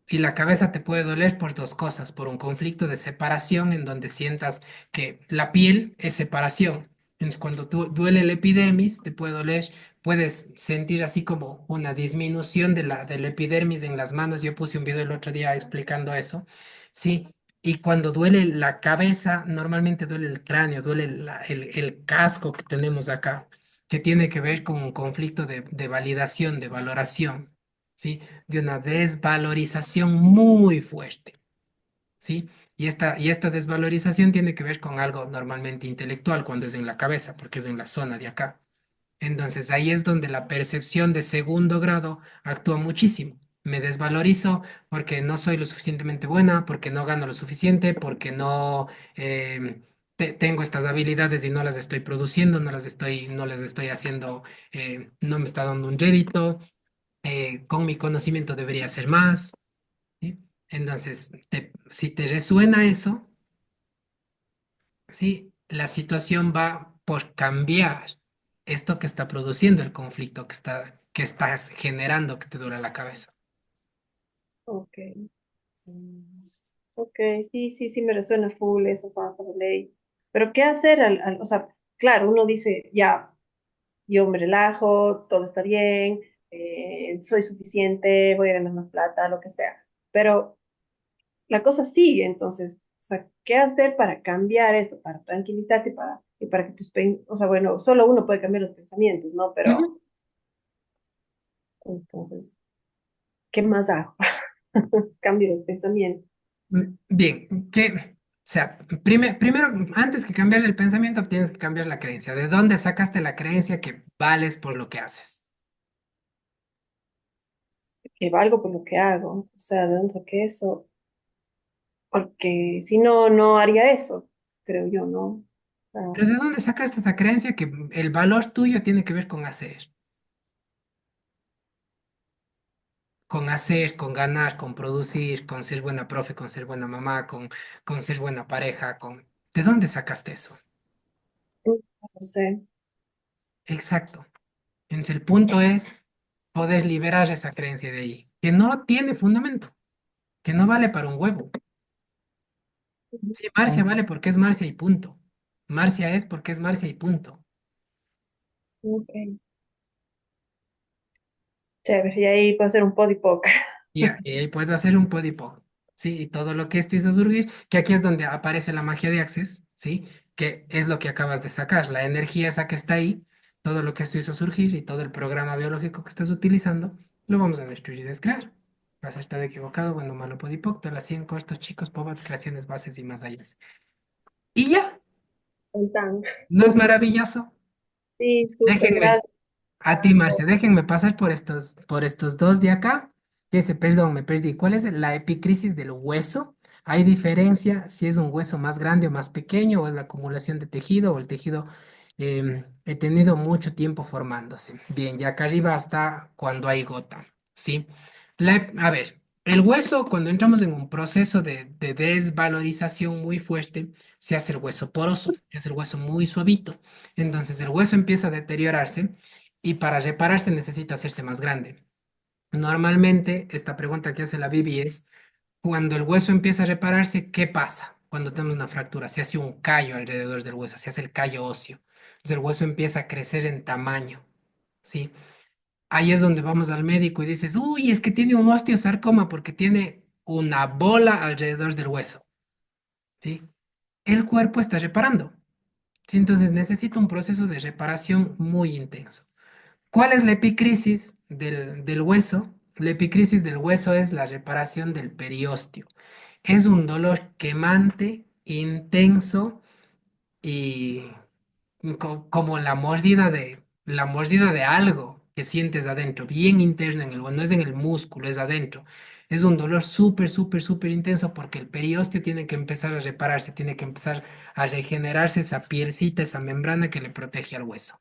Y la cabeza te puede doler por dos cosas, por un conflicto de separación en donde sientas que la piel es separación. Entonces, cuando tú duele el epidermis, te puede doler, puedes sentir así como una disminución del epidermis en las manos. Yo puse un video el otro día explicando eso. Sí, y cuando duele la cabeza, normalmente duele el cráneo, duele el casco que tenemos acá, que tiene que ver con un conflicto de validación, de valoración. ¿Sí? De una desvalorización muy fuerte, ¿sí? Y esta desvalorización tiene que ver con algo normalmente intelectual cuando es en la cabeza, porque es en la zona de acá. Entonces ahí es donde la percepción de segundo grado actúa muchísimo. Me desvalorizo porque no soy lo suficientemente buena, porque no gano lo suficiente, porque no tengo estas habilidades y no las estoy produciendo, no las estoy haciendo, no me está dando un rédito, con mi conocimiento debería ser más, ¿sí? Entonces, si te resuena eso, sí, la situación va por cambiar esto que está produciendo el conflicto que estás generando que te dura la cabeza. Ok. Mm, ok, sí, sí, sí me resuena full eso, Juanjo, de ley. Pero ¿qué hacer o sea, claro, uno dice, ya, yo me relajo, todo está bien, soy suficiente, voy a ganar más plata, lo que sea. Pero la cosa sigue, entonces, o sea, ¿qué hacer para cambiar esto, para tranquilizarte y para que o sea, bueno, solo uno puede cambiar los pensamientos, ¿no? Pero, Ujú. entonces, ¿qué más hago? Cambio los pensamientos. Bien, o sea, primero, antes que cambiar el pensamiento, tienes que cambiar la creencia. ¿De dónde sacaste la creencia que vales por lo que haces? Que valgo por lo que hago. O sea, ¿de dónde saqué eso? Porque si no, no haría eso, creo yo, ¿no? O sea, ¿Pero de dónde sacaste esa creencia que el valor tuyo tiene que ver con hacer? Con hacer, con ganar, con producir, con ser buena profe, con ser buena mamá, con ser buena pareja, con... ¿De dónde sacaste eso? no sé. Exacto. Entonces el punto es poder liberar esa creencia de ahí, que no tiene fundamento, que no vale para un huevo. Sí, Marcia vale porque es Marcia y punto. Marcia es porque es Marcia y punto. Ok, chévere. Y ahí puedo hacer un podipoc. Y ahí puedes hacer un podipo, ¿sí? Y todo lo que esto hizo surgir, que aquí es donde aparece la magia de Access, ¿sí? Que es lo que acabas de sacar, la energía esa que está ahí, todo lo que esto hizo surgir y todo el programa biológico que estás utilizando, lo vamos a destruir y descrear. Vas a estar equivocado, bueno, malo podipoc, te lo hacían cortos, chicos, pobres, creaciones, bases y más allá. Y ya, Tan. ¿no es maravilloso? Sí, súper, Déjenme, gracias. a ti, Marcia, déjenme pasar por estos dos de acá. Perdón, me perdí. ¿Cuál es la epicrisis del hueso? ¿Hay diferencia si es un hueso más grande o más pequeño o es la acumulación de tejido o el tejido? He tenido mucho tiempo formándose. Bien, y acá arriba está cuando hay gota, ¿sí? A ver, el hueso, cuando entramos en un proceso de desvalorización muy fuerte, se hace el hueso poroso, es el hueso muy suavito. Entonces el hueso empieza a deteriorarse y para repararse necesita hacerse más grande. Normalmente, esta pregunta que hace la Bibi es, cuando el hueso empieza a repararse, ¿qué pasa? Cuando tenemos una fractura, se hace un callo alrededor del hueso, se hace el callo óseo. Entonces el hueso empieza a crecer en tamaño, ¿sí? Ahí es donde vamos al médico y dices, uy, es que tiene un osteosarcoma porque tiene una bola alrededor del hueso, ¿sí? El cuerpo está reparando, ¿sí? Entonces necesita un proceso de reparación muy intenso. ¿Cuál es la epicrisis del hueso? La epicrisis del hueso es la reparación del periósteo. Es un dolor quemante, intenso y como la mordida de algo que sientes adentro, bien interno en el hueso, no es en el músculo, es adentro. Es un dolor súper, súper, súper intenso porque el periósteo tiene que empezar a repararse, tiene que empezar a regenerarse esa pielcita, esa membrana que le protege al hueso.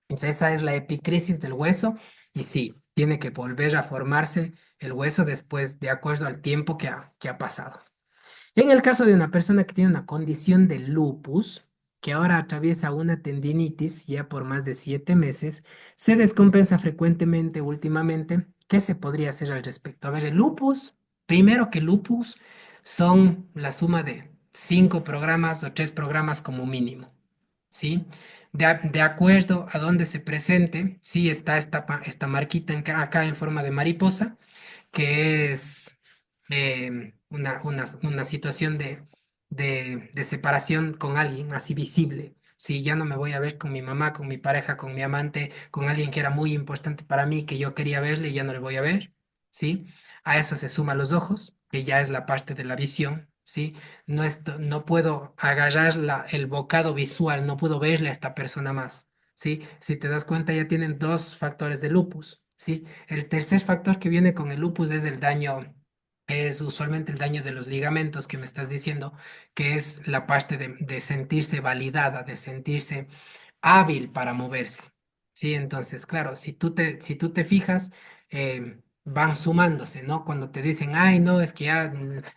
Entonces, esa es la epicrisis del hueso y sí, tiene que volver a formarse el hueso después, de acuerdo al tiempo que ha pasado. En el caso de una persona que tiene una condición de lupus, que ahora atraviesa una tendinitis ya por más de 7 meses, se descompensa frecuentemente últimamente. ¿Qué se podría hacer al respecto? A ver, el lupus, primero que lupus, son la suma de 5 programas o 3 programas como mínimo, ¿sí? De acuerdo a dónde se presente, sí está esta marquita acá en forma de mariposa que es una situación de separación con alguien así visible. Si ya no me voy a ver con mi mamá, con mi pareja, con mi amante, con alguien que era muy importante para mí, que yo quería verle y ya no le voy a ver, ¿sí? A eso se suman los ojos, que ya es la parte de la visión, ¿sí? No puedo agarrar el bocado visual, no puedo verle a esta persona más, ¿sí? Si te das cuenta, ya tienen 2 factores de lupus, ¿sí? El tercer factor que viene con el lupus es el daño, es usualmente el daño de los ligamentos que me estás diciendo, que es la parte de sentirse validada, de sentirse hábil para moverse. Sí, entonces, claro, si tú te fijas, van sumándose, ¿no? Cuando te dicen, ay, no, es que ya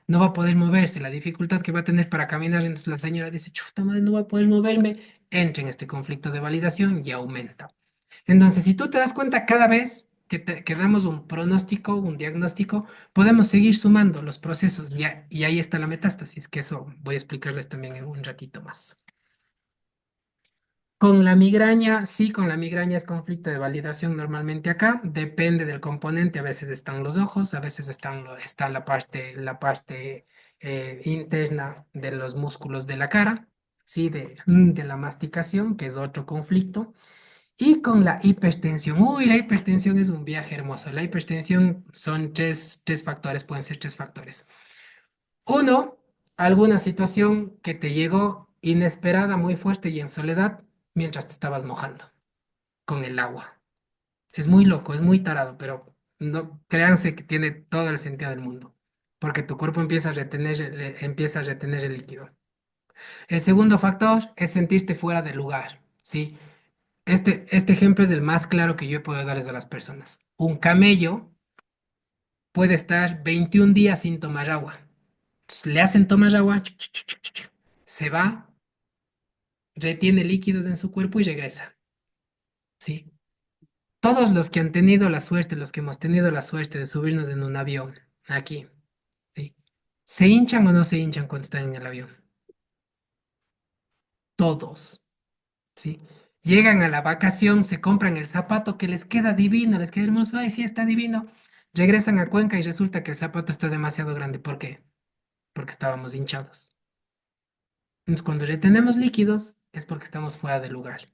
no va a poder moverse, la dificultad que va a tener para caminar, entonces la señora dice, chuta madre, no va a poder moverme, entra en este conflicto de validación y aumenta. Entonces, si tú te das cuenta, cada vez que damos un pronóstico, un diagnóstico, podemos seguir sumando los procesos y ahí está la metástasis, que eso voy a explicarles también en un ratito más. Con la migraña, sí, con la migraña es conflicto de validación normalmente acá, depende del componente, a veces están los ojos, a veces está la parte interna de los músculos de la cara, sí, de la masticación, que es otro conflicto. Y con la hipertensión, uy, la hipertensión es un viaje hermoso. La hipertensión son tres factores, pueden ser 3 factores. Uno, alguna situación que te llegó inesperada, muy fuerte y en soledad mientras te estabas mojando con el agua. Es muy loco, es muy tarado, pero no créanse que tiene todo el sentido del mundo, porque tu cuerpo empieza a retener el líquido. El segundo factor es sentirte fuera de lugar, ¿sí? Este ejemplo es el más claro que yo puedo darles a las personas. Un camello puede estar 21 días sin tomar agua. Entonces, le hacen tomar agua, se va, retiene líquidos en su cuerpo y regresa. ¿Sí? Todos los que han tenido la suerte, los que hemos tenido la suerte de subirnos en un avión, aquí, ¿sí? ¿Se hinchan o no se hinchan cuando están en el avión? Todos. ¿Sí? Llegan a la vacación, se compran el zapato que les queda divino, les queda hermoso, ay, sí, está divino. Regresan a Cuenca y resulta que el zapato está demasiado grande. ¿Por qué? Porque estábamos hinchados. Entonces, cuando retenemos líquidos es porque estamos fuera de lugar.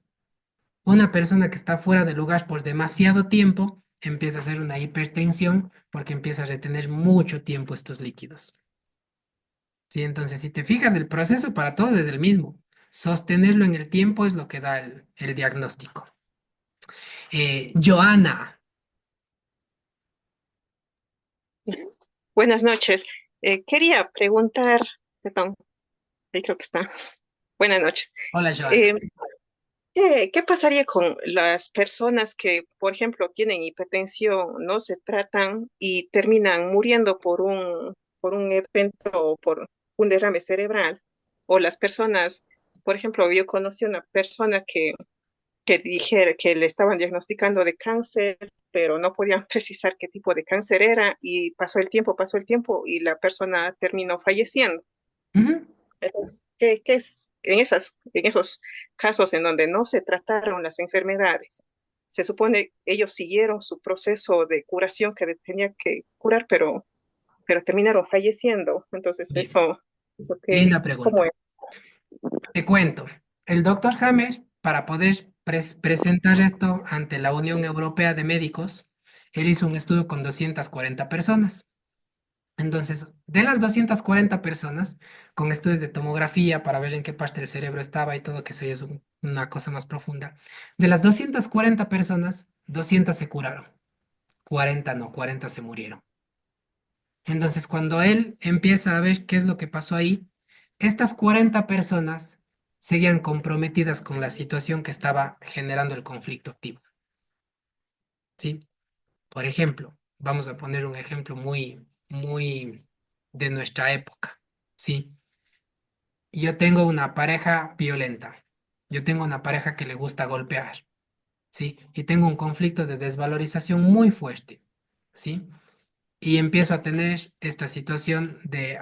Una persona que está fuera de lugar por demasiado tiempo empieza a hacer una hipertensión porque empieza a retener mucho tiempo estos líquidos. ¿Sí? Entonces, si te fijas, el proceso para todos es el mismo. Sostenerlo en el tiempo es lo que da el diagnóstico. Joana, Buenas noches. Quería preguntar, perdón, ahí creo que está. Buenas noches. hola Eh, Joana. ¿qué pasaría con las personas que, por ejemplo, tienen hipertensión, no se tratan y terminan muriendo por un evento o por un derrame cerebral? O las personas, por ejemplo, yo conocí una persona que dijera que le estaban diagnosticando de cáncer, pero no podían precisar qué tipo de cáncer era y pasó el tiempo y la persona terminó falleciendo. Ujú. Entonces, qué es en esos casos en donde no se trataron las enfermedades? Se supone ellos siguieron su proceso de curación que tenía que curar, pero terminaron falleciendo. Entonces, Bien, eso linda ¿cómo pregunta. es? Te cuento, el doctor Hammer, para poder presentar esto ante la Unión Europea de Médicos, él hizo un estudio con 240 personas. Entonces, de las 240 personas, con estudios de tomografía para ver en qué parte del cerebro estaba y todo, que eso ya es una cosa más profunda, de las 240 personas, 200 se curaron, 40 no, 40 se murieron. Entonces, cuando él empieza a ver qué es lo que pasó ahí, estas 40 personas seguían comprometidas con la situación que estaba generando el conflicto activo, ¿sí? Por ejemplo, vamos a poner un ejemplo muy de nuestra época, ¿sí? Yo tengo una pareja violenta, yo tengo una pareja que le gusta golpear, ¿sí? Y tengo un conflicto de desvalorización muy fuerte, ¿sí? Y empiezo a tener esta situación de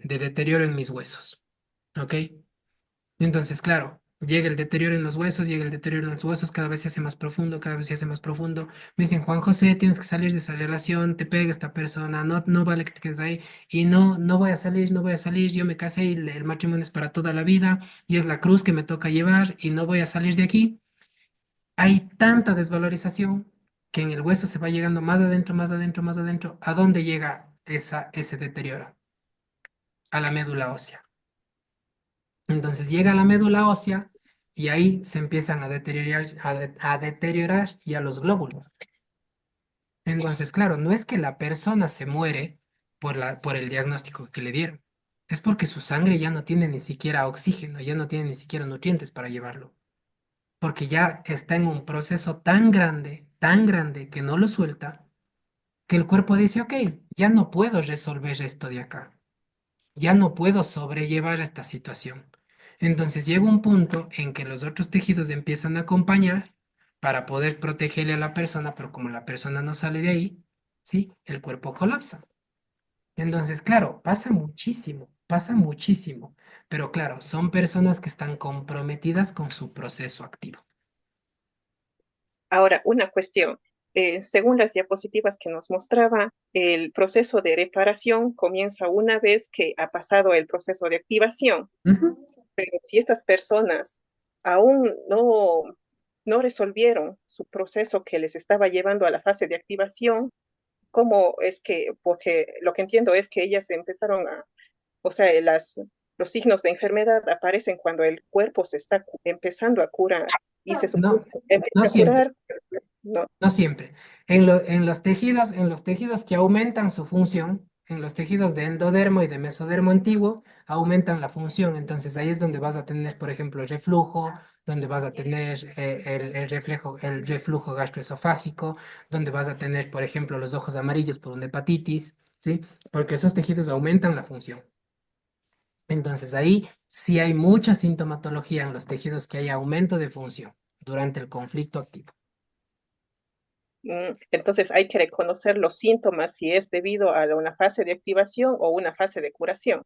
deterioro en mis huesos, ¿ok? Entonces, claro, llega el deterioro en los huesos, llega el deterioro en los huesos, cada vez se hace más profundo, cada vez se hace más profundo. Me dicen, Juan José, tienes que salir de esa relación, te pega esta persona, no, no vale que te quedes ahí. Y no, no voy a salir, no voy a salir, yo me casé y el matrimonio es para toda la vida y es la cruz que me toca llevar y no voy a salir de aquí. Hay tanta desvalorización que en el hueso se va llegando más adentro, más adentro, más adentro. ¿A dónde llega ese deterioro? A la médula ósea. Entonces llega a la médula ósea y ahí se empiezan a deteriorar, a deteriorar ya los glóbulos. Entonces, claro, no es que la persona se muere por el diagnóstico que le dieron. Es porque su sangre ya no tiene ni siquiera oxígeno, ya no tiene ni siquiera nutrientes para llevarlo. Porque ya está en un proceso tan grande que no lo suelta, que el cuerpo dice, ok, ya no puedo resolver esto de acá, ya no puedo sobrellevar esta situación. Entonces llega un punto en que los otros tejidos empiezan a acompañar para poder protegerle a la persona, pero como la persona no sale de ahí, ¿sí? El cuerpo colapsa. Entonces, claro, pasa muchísimo, pero claro, son personas que están comprometidas con su proceso activo. Ahora, una cuestión. Según las diapositivas que nos mostraba, el proceso de reparación comienza una vez que ha pasado el proceso de activación. Ujú. Pero si estas personas aún no resolvieron su proceso que les estaba llevando a la fase de activación, ¿cómo es que? Porque lo que entiendo es que ellas empezaron o sea, los signos de enfermedad aparecen cuando el cuerpo se está empezando a curar y se supone No, que no empieza a siempre. curar, pero pues, no. No siempre. En los tejidos que aumentan su función, en los tejidos de endodermo y de mesodermo antiguo, aumentan la función. Entonces ahí es donde vas a tener, por ejemplo, el reflujo, donde vas a tener el reflujo gastroesofágico, donde vas a tener, por ejemplo, los ojos amarillos por una hepatitis, ¿sí? Porque esos tejidos aumentan la función. Entonces ahí sí hay mucha sintomatología en los tejidos que hay aumento de función durante el conflicto activo. Entonces hay que reconocer los síntomas si es debido a una fase de activación o una fase de curación.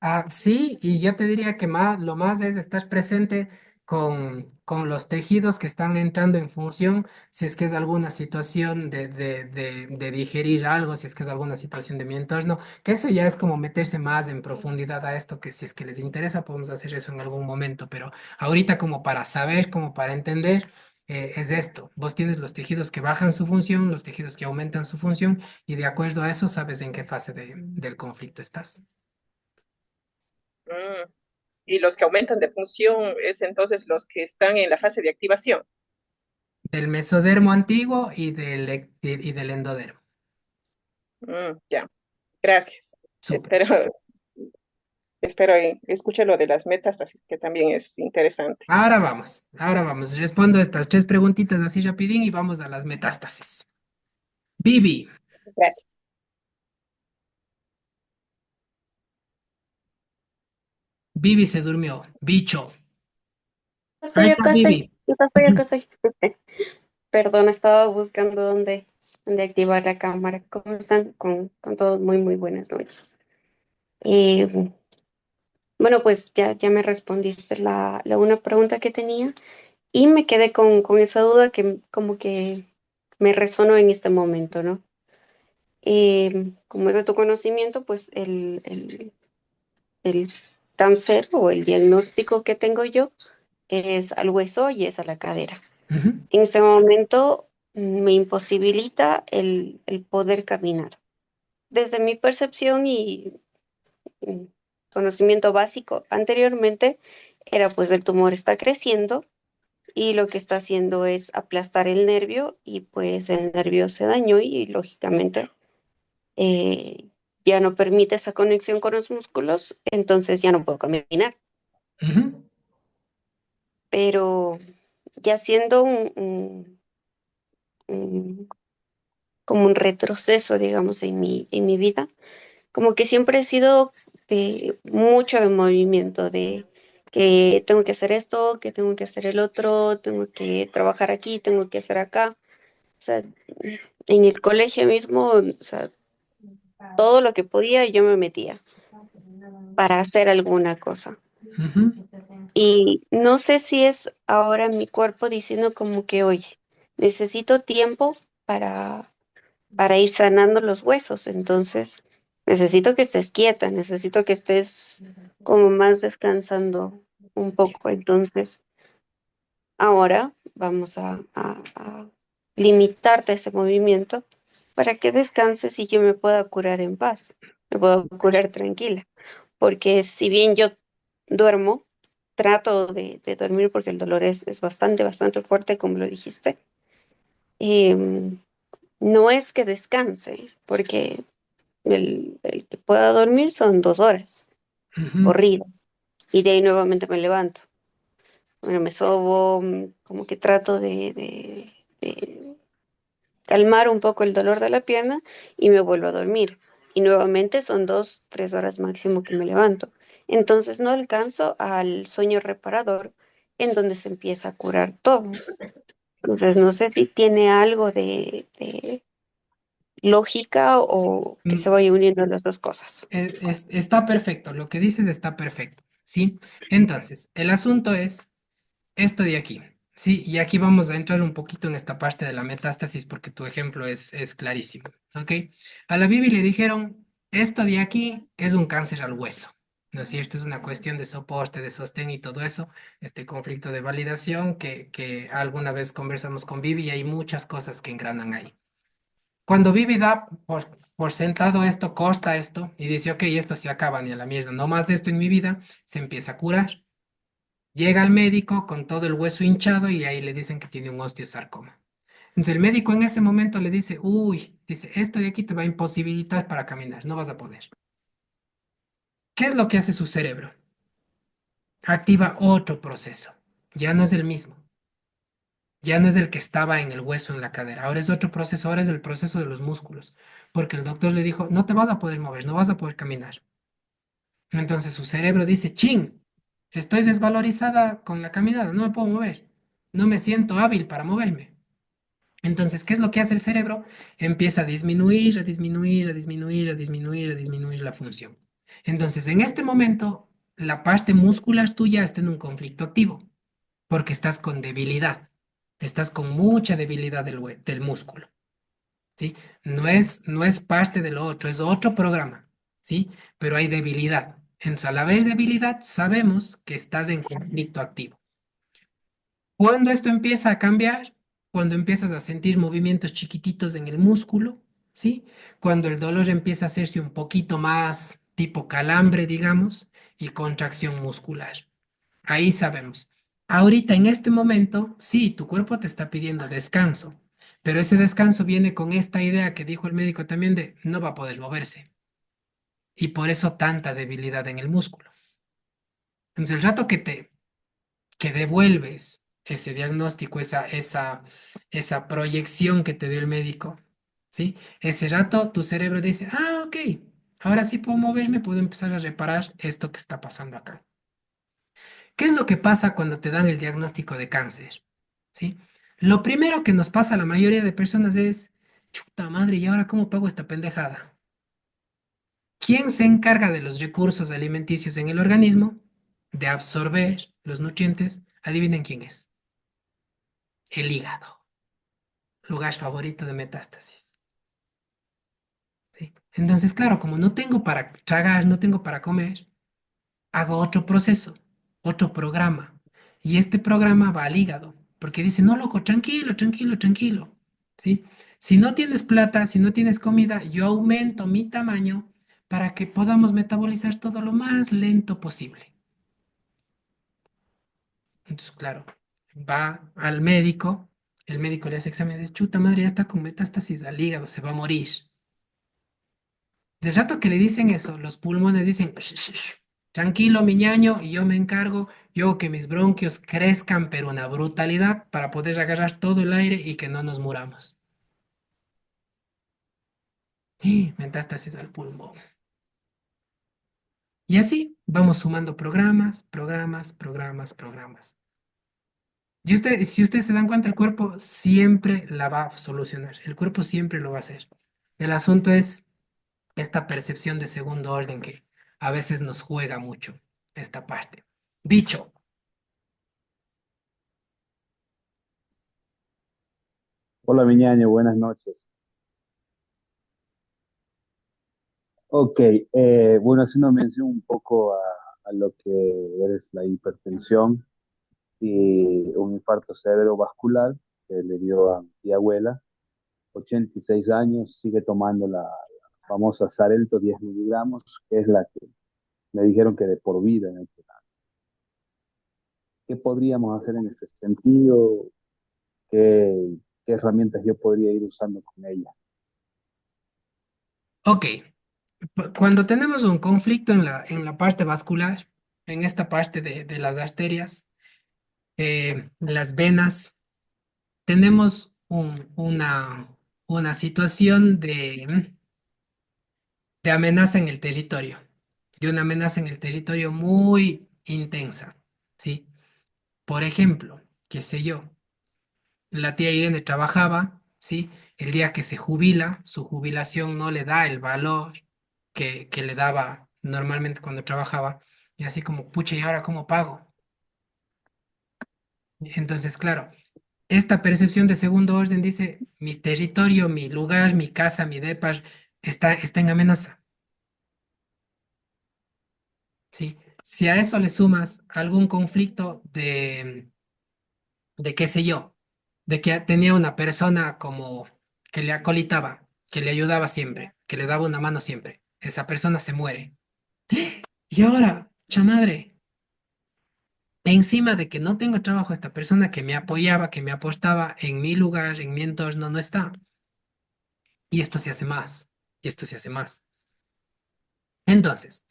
Ah, sí, y yo te diría que lo más es estar presente con los tejidos que están entrando en función, si es que es alguna situación de digerir algo, si es que es alguna situación de mi entorno, que eso ya es como meterse más en profundidad a esto, que si es que les interesa podemos hacer eso en algún momento, pero ahorita como para saber, como para entender, es esto. Vos tienes los tejidos que bajan su función, los tejidos que aumentan su función, y de acuerdo a eso sabes en qué fase del conflicto estás. Mm, Y los que aumentan de función es entonces los que están en la fase de activación. Del mesodermo antiguo y del endodermo. Ya, gracias. Súper. Espero, espero escuche lo de las metástasis, que también es interesante. Ahora vamos. Respondo estas 3 preguntitas así rapidín y vamos a las metástasis. Vivi, Gracias. Vivi se durmió. Bicho. Ahí Estoy está acá, estoy, Vivi. acá estoy, acá estoy. Perdón, estaba buscando dónde activar la cámara. ¿Cómo están? Con todos, muy, muy buenas noches. Eh, bueno, pues ya me respondiste la una pregunta que tenía y me quedé con esa duda que como que me resonó en este momento, ¿no? Como es de tu conocimiento, pues el cáncer o el diagnóstico que tengo yo es al hueso y es a la cadera. Ujú, En este momento me imposibilita el poder caminar. Desde mi percepción y mm, conocimiento básico anteriormente era pues el tumor está creciendo y lo que está haciendo es aplastar el nervio y pues el nervio se dañó y lógicamente eh, ya no permite esa conexión con los músculos, entonces ya no puedo caminar. ujú, Pero ya siendo un- como un retroceso, digamos, en mi vida, como que siempre he sido de mucho de movimiento, de que tengo que hacer esto, que tengo que hacer el otro, tengo que trabajar aquí, tengo que hacer acá. O sea, en el colegio mismo, o sea, todo lo que podía yo me metía para hacer alguna cosa. ujú, Y no sé si es ahora mi cuerpo diciendo como que, oye, necesito tiempo para ir sanando los huesos. Entonces, necesito que estés quieta, necesito que estés como más descansando un poco. Entonces, ahora vamos a limitarte ese movimiento para que descanses y yo me pueda curar en paz, me puedo curar tranquila. Porque si bien yo duermo, trato de dormir porque el dolor es bastante, bastante fuerte, como lo dijiste. em, no es que descanse, porque el que pueda dormir son 2 horas ujú. corridas y de ahí nuevamente me levanto. Bueno, me sobo, como que trato de calmar un poco el dolor de la pierna y me vuelvo a dormir. Y nuevamente son 2, 3 horas máximo que me levanto. Entonces no alcanzo al sueño reparador en donde se empieza a curar todo. Entonces no sé si tiene algo de lógica o que se Mm, vaya uniendo las dos cosas. Está perfecto, lo que dices está perfecto, ¿sí? Entonces, el asunto es esto de aquí, ¿sí? Y aquí vamos a entrar un poquito en esta parte de la metástasis porque tu ejemplo es clarísimo, ¿ok? A la Bibi le dijeron, esto de aquí es un cáncer al hueso, ¿no es cierto? Es una cuestión de soporte, de sostén y todo eso, este conflicto de validación que alguna vez conversamos con Bibi y hay muchas cosas que engranan ahí. Cuando Vivi da por sentado esto, corta esto y dice, ok, esto se acaba ni a la mierda, no más de esto en mi vida, se empieza a curar. Llega al médico con todo el hueso hinchado y ahí le dicen que tiene un osteosarcoma. Entonces el médico en ese momento le dice, uy, dice, esto de aquí te va a imposibilitar para caminar, no vas a poder. ¿Qué es lo que hace su cerebro? Activa otro proceso. Ya no es el mismo. Ya no es el que estaba en el hueso, en la cadera. Ahora es otro proceso, ahora es el proceso de los músculos. Porque el doctor le dijo, no te vas a poder mover, no vas a poder caminar. Entonces su cerebro dice, chin, estoy desvalorizada con la caminada, no me puedo mover. No me siento hábil para moverme. Entonces, ¿qué es lo que hace el cerebro? Empieza a disminuir, a disminuir, a disminuir, a disminuir, a disminuir la función. Entonces, en este momento, la parte muscular tuya está en un conflicto activo, porque estás con debilidad, estás con mucha debilidad del músculo, ¿sí? No es parte de lo otro, es otro programa, ¿sí? Pero hay debilidad. Entonces, al haber debilidad, sabemos que estás en conflicto activo. ¿Cuándo esto empieza a cambiar? Cuando empiezas a sentir movimientos chiquititos en el músculo, ¿sí? Cuando el dolor empieza a hacerse un poquito más tipo calambre, digamos, y contracción muscular. Ahí sabemos. Ahorita, en este momento, sí, tu cuerpo te está pidiendo descanso, pero ese descanso viene con esta idea que dijo el médico también de no va a poder moverse. Y por eso tanta debilidad en el músculo. Entonces, el rato que devuelves ese diagnóstico, esa proyección que te dio el médico, ¿sí? Ese rato tu cerebro dice, ah, ok, ahora sí puedo moverme, puedo empezar a reparar esto que está pasando acá. ¿Qué es lo que pasa cuando te dan el diagnóstico de cáncer? ¿Sí? Lo primero que nos pasa a la mayoría de personas es, chuta madre, ¿y ahora cómo pago esta pendejada? ¿Quién se encarga de los recursos alimenticios en el organismo? De absorber los nutrientes. Adivinen quién es. El hígado, lugar favorito de metástasis. ¿Sí? Entonces, claro, como no tengo para tragar, no tengo para comer, hago otro proceso, otro programa. Y este programa va al hígado, porque dice, no, loco, tranquilo, tranquilo, tranquilo. ¿Sí? Si no tienes plata, si no tienes comida, yo aumento mi tamaño para que podamos metabolizar todo lo más lento posible. Entonces, claro, va al médico, el médico le hace exámenes, dice, chuta madre, ya está con metástasis al hígado, se va a morir. Del rato que le dicen eso, los pulmones dicen, "Shh, shh, shh, tranquilo, mi ñaño, y yo me encargo, yo hago que mis bronquios crezcan, pero una brutalidad para poder agarrar todo el aire y que no nos muramos. Y metástasis al pulmón. Y así vamos sumando programas, programas, programas, programas. Y usted, si ustedes se dan cuenta, el cuerpo siempre la va a solucionar. El cuerpo siempre lo va a hacer. El asunto es esta percepción de segundo orden que a veces nos juega mucho esta parte. Dicho, Hola, mi ñaño, buenas noches. Ok, bueno, haciendo mención un poco a lo que es la hipertensión y un infarto cerebrovascular que le dio a mi abuela, 86 años, sigue tomando la famosa Xarelto 10 miligramos, que es la que me dijeron que de por vida. ¿No? ¿Qué podríamos hacer en este sentido? ¿Qué, qué herramientas yo podría ir usando con ella? ok, cuando tenemos un conflicto en la parte vascular, en esta parte de las arterias, las venas, tenemos una situación de amenaza en el territorio, de una amenaza en el territorio muy intensa, ¿sí? Por ejemplo, qué sé yo, la tía Irene trabajaba, ¿sí? El día que se jubila, su jubilación no le da el valor que le daba normalmente cuando trabajaba, y así como, pucha, ¿y ahora cómo pago? Entonces, claro, esta percepción de segundo orden dice, mi territorio, mi lugar, mi casa, mi depa está en amenaza, ¿sí? Si a eso le sumas algún conflicto de qué sé yo, de que tenía una persona como que le acolitaba, que le ayudaba siempre, que le daba una mano siempre, esa persona se muere. Y ahora, chamadre, encima de que no tengo trabajo, esta persona que me apoyaba, que me apostaba en mi lugar, en mi entorno, no está. Y esto se hace más, y esto se hace más. Entonces,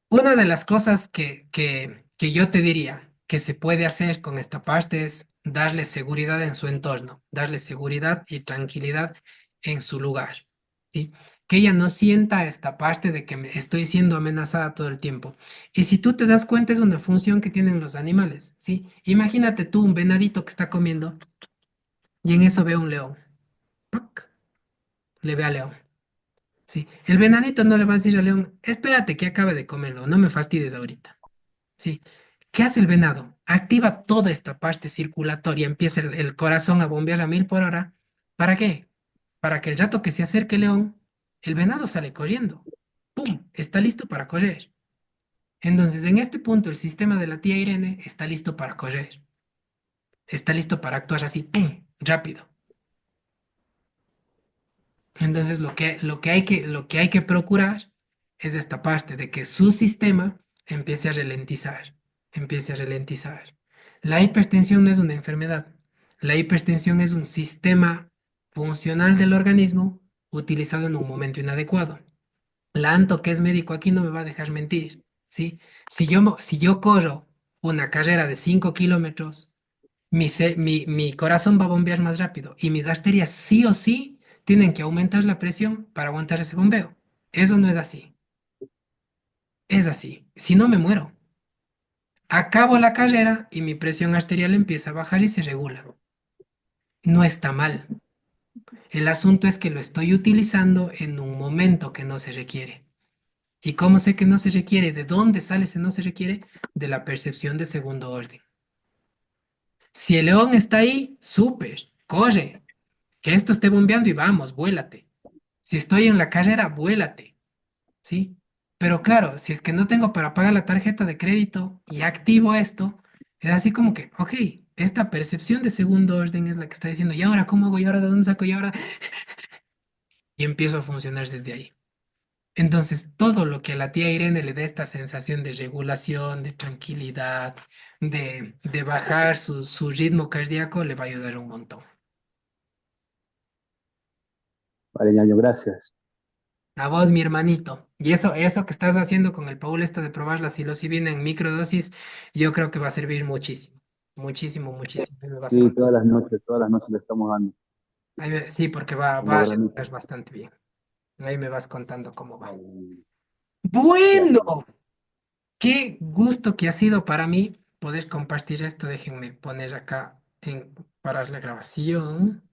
una de las cosas que yo te diría que se puede hacer con esta parte es darle seguridad en su entorno, darle seguridad y tranquilidad en su lugar, ¿sí? Que ella no sienta esta parte de que me estoy siendo amenazada todo el tiempo. Y si tú te das cuenta, es una función que tienen los animales, ¿sí? Imagínate tú un venadito que está comiendo y en eso ve un león. ¡Pac! Le ve al león. Sí, el venadito no le va a decir al león, espérate que acabe de comerlo, no me fastidies ahorita. Sí, ¿qué hace el venado? Activa toda esta parte circulatoria, empieza el corazón a bombear a 1000 por hora. ¿Para qué? Para que el rato que se acerque el león, el venado sale corriendo. ¡Pum! Está listo para correr. Entonces, en este punto, el sistema de la tía Irene está listo para correr. Está listo para actuar así, ¡pum! Rápido. Entonces, lo que hay que procurar es esta parte de que su sistema empiece a ralentizar, empiece a ralentizar. La hipertensión no es una enfermedad. La hipertensión es un sistema funcional del organismo utilizado en un momento inadecuado. La Anto, que es médico aquí, no me va a dejar mentir. ¿sí? Si yo corro una carrera de 5 kilómetros, mi corazón va a bombear más rápido y mis arterias sí o sí tienen que aumentar la presión para aguantar ese bombeo. Eso no es así. Es así. Si no, me muero. Acabo la carrera y mi presión arterial empieza a bajar y se regula. No está mal. El asunto es que lo estoy utilizando en un momento que no se requiere. ¿Y cómo sé que no se requiere? ¿De dónde sale ese no se requiere? De la percepción de segundo orden. Si el león está ahí, súper, corre, que esto esté bombeando y vamos, vuélate. Si estoy en la carrera, vuélate, ¿sí? Pero claro, si es que no tengo para pagar la tarjeta de crédito y activo esto, es así como que, ok, esta percepción de segundo orden es la que está diciendo, ¿y ahora cómo hago? ¿Y ahora de dónde saco? ¿Y ahora? Y empiezo a funcionar desde ahí. Entonces, todo lo que a la tía Irene le dé esta sensación de regulación, de tranquilidad, de bajar su ritmo cardíaco, le va a ayudar un montón. Vale, ñaño, gracias. A vos, mi hermanito. Y eso que estás haciendo con el Paul, esto de probar la psilocibina en microdosis, yo creo que va a servir muchísimo. Muchísimo, muchísimo. Ahí me vas Sí, contando. todas las noches le estamos dando Sí, porque va como a granito. regular bastante bien. Ahí me vas contando cómo va. Vale, Bueno, gracias. qué gusto que ha sido para mí poder compartir esto. Déjenme poner acá en parar la grabación.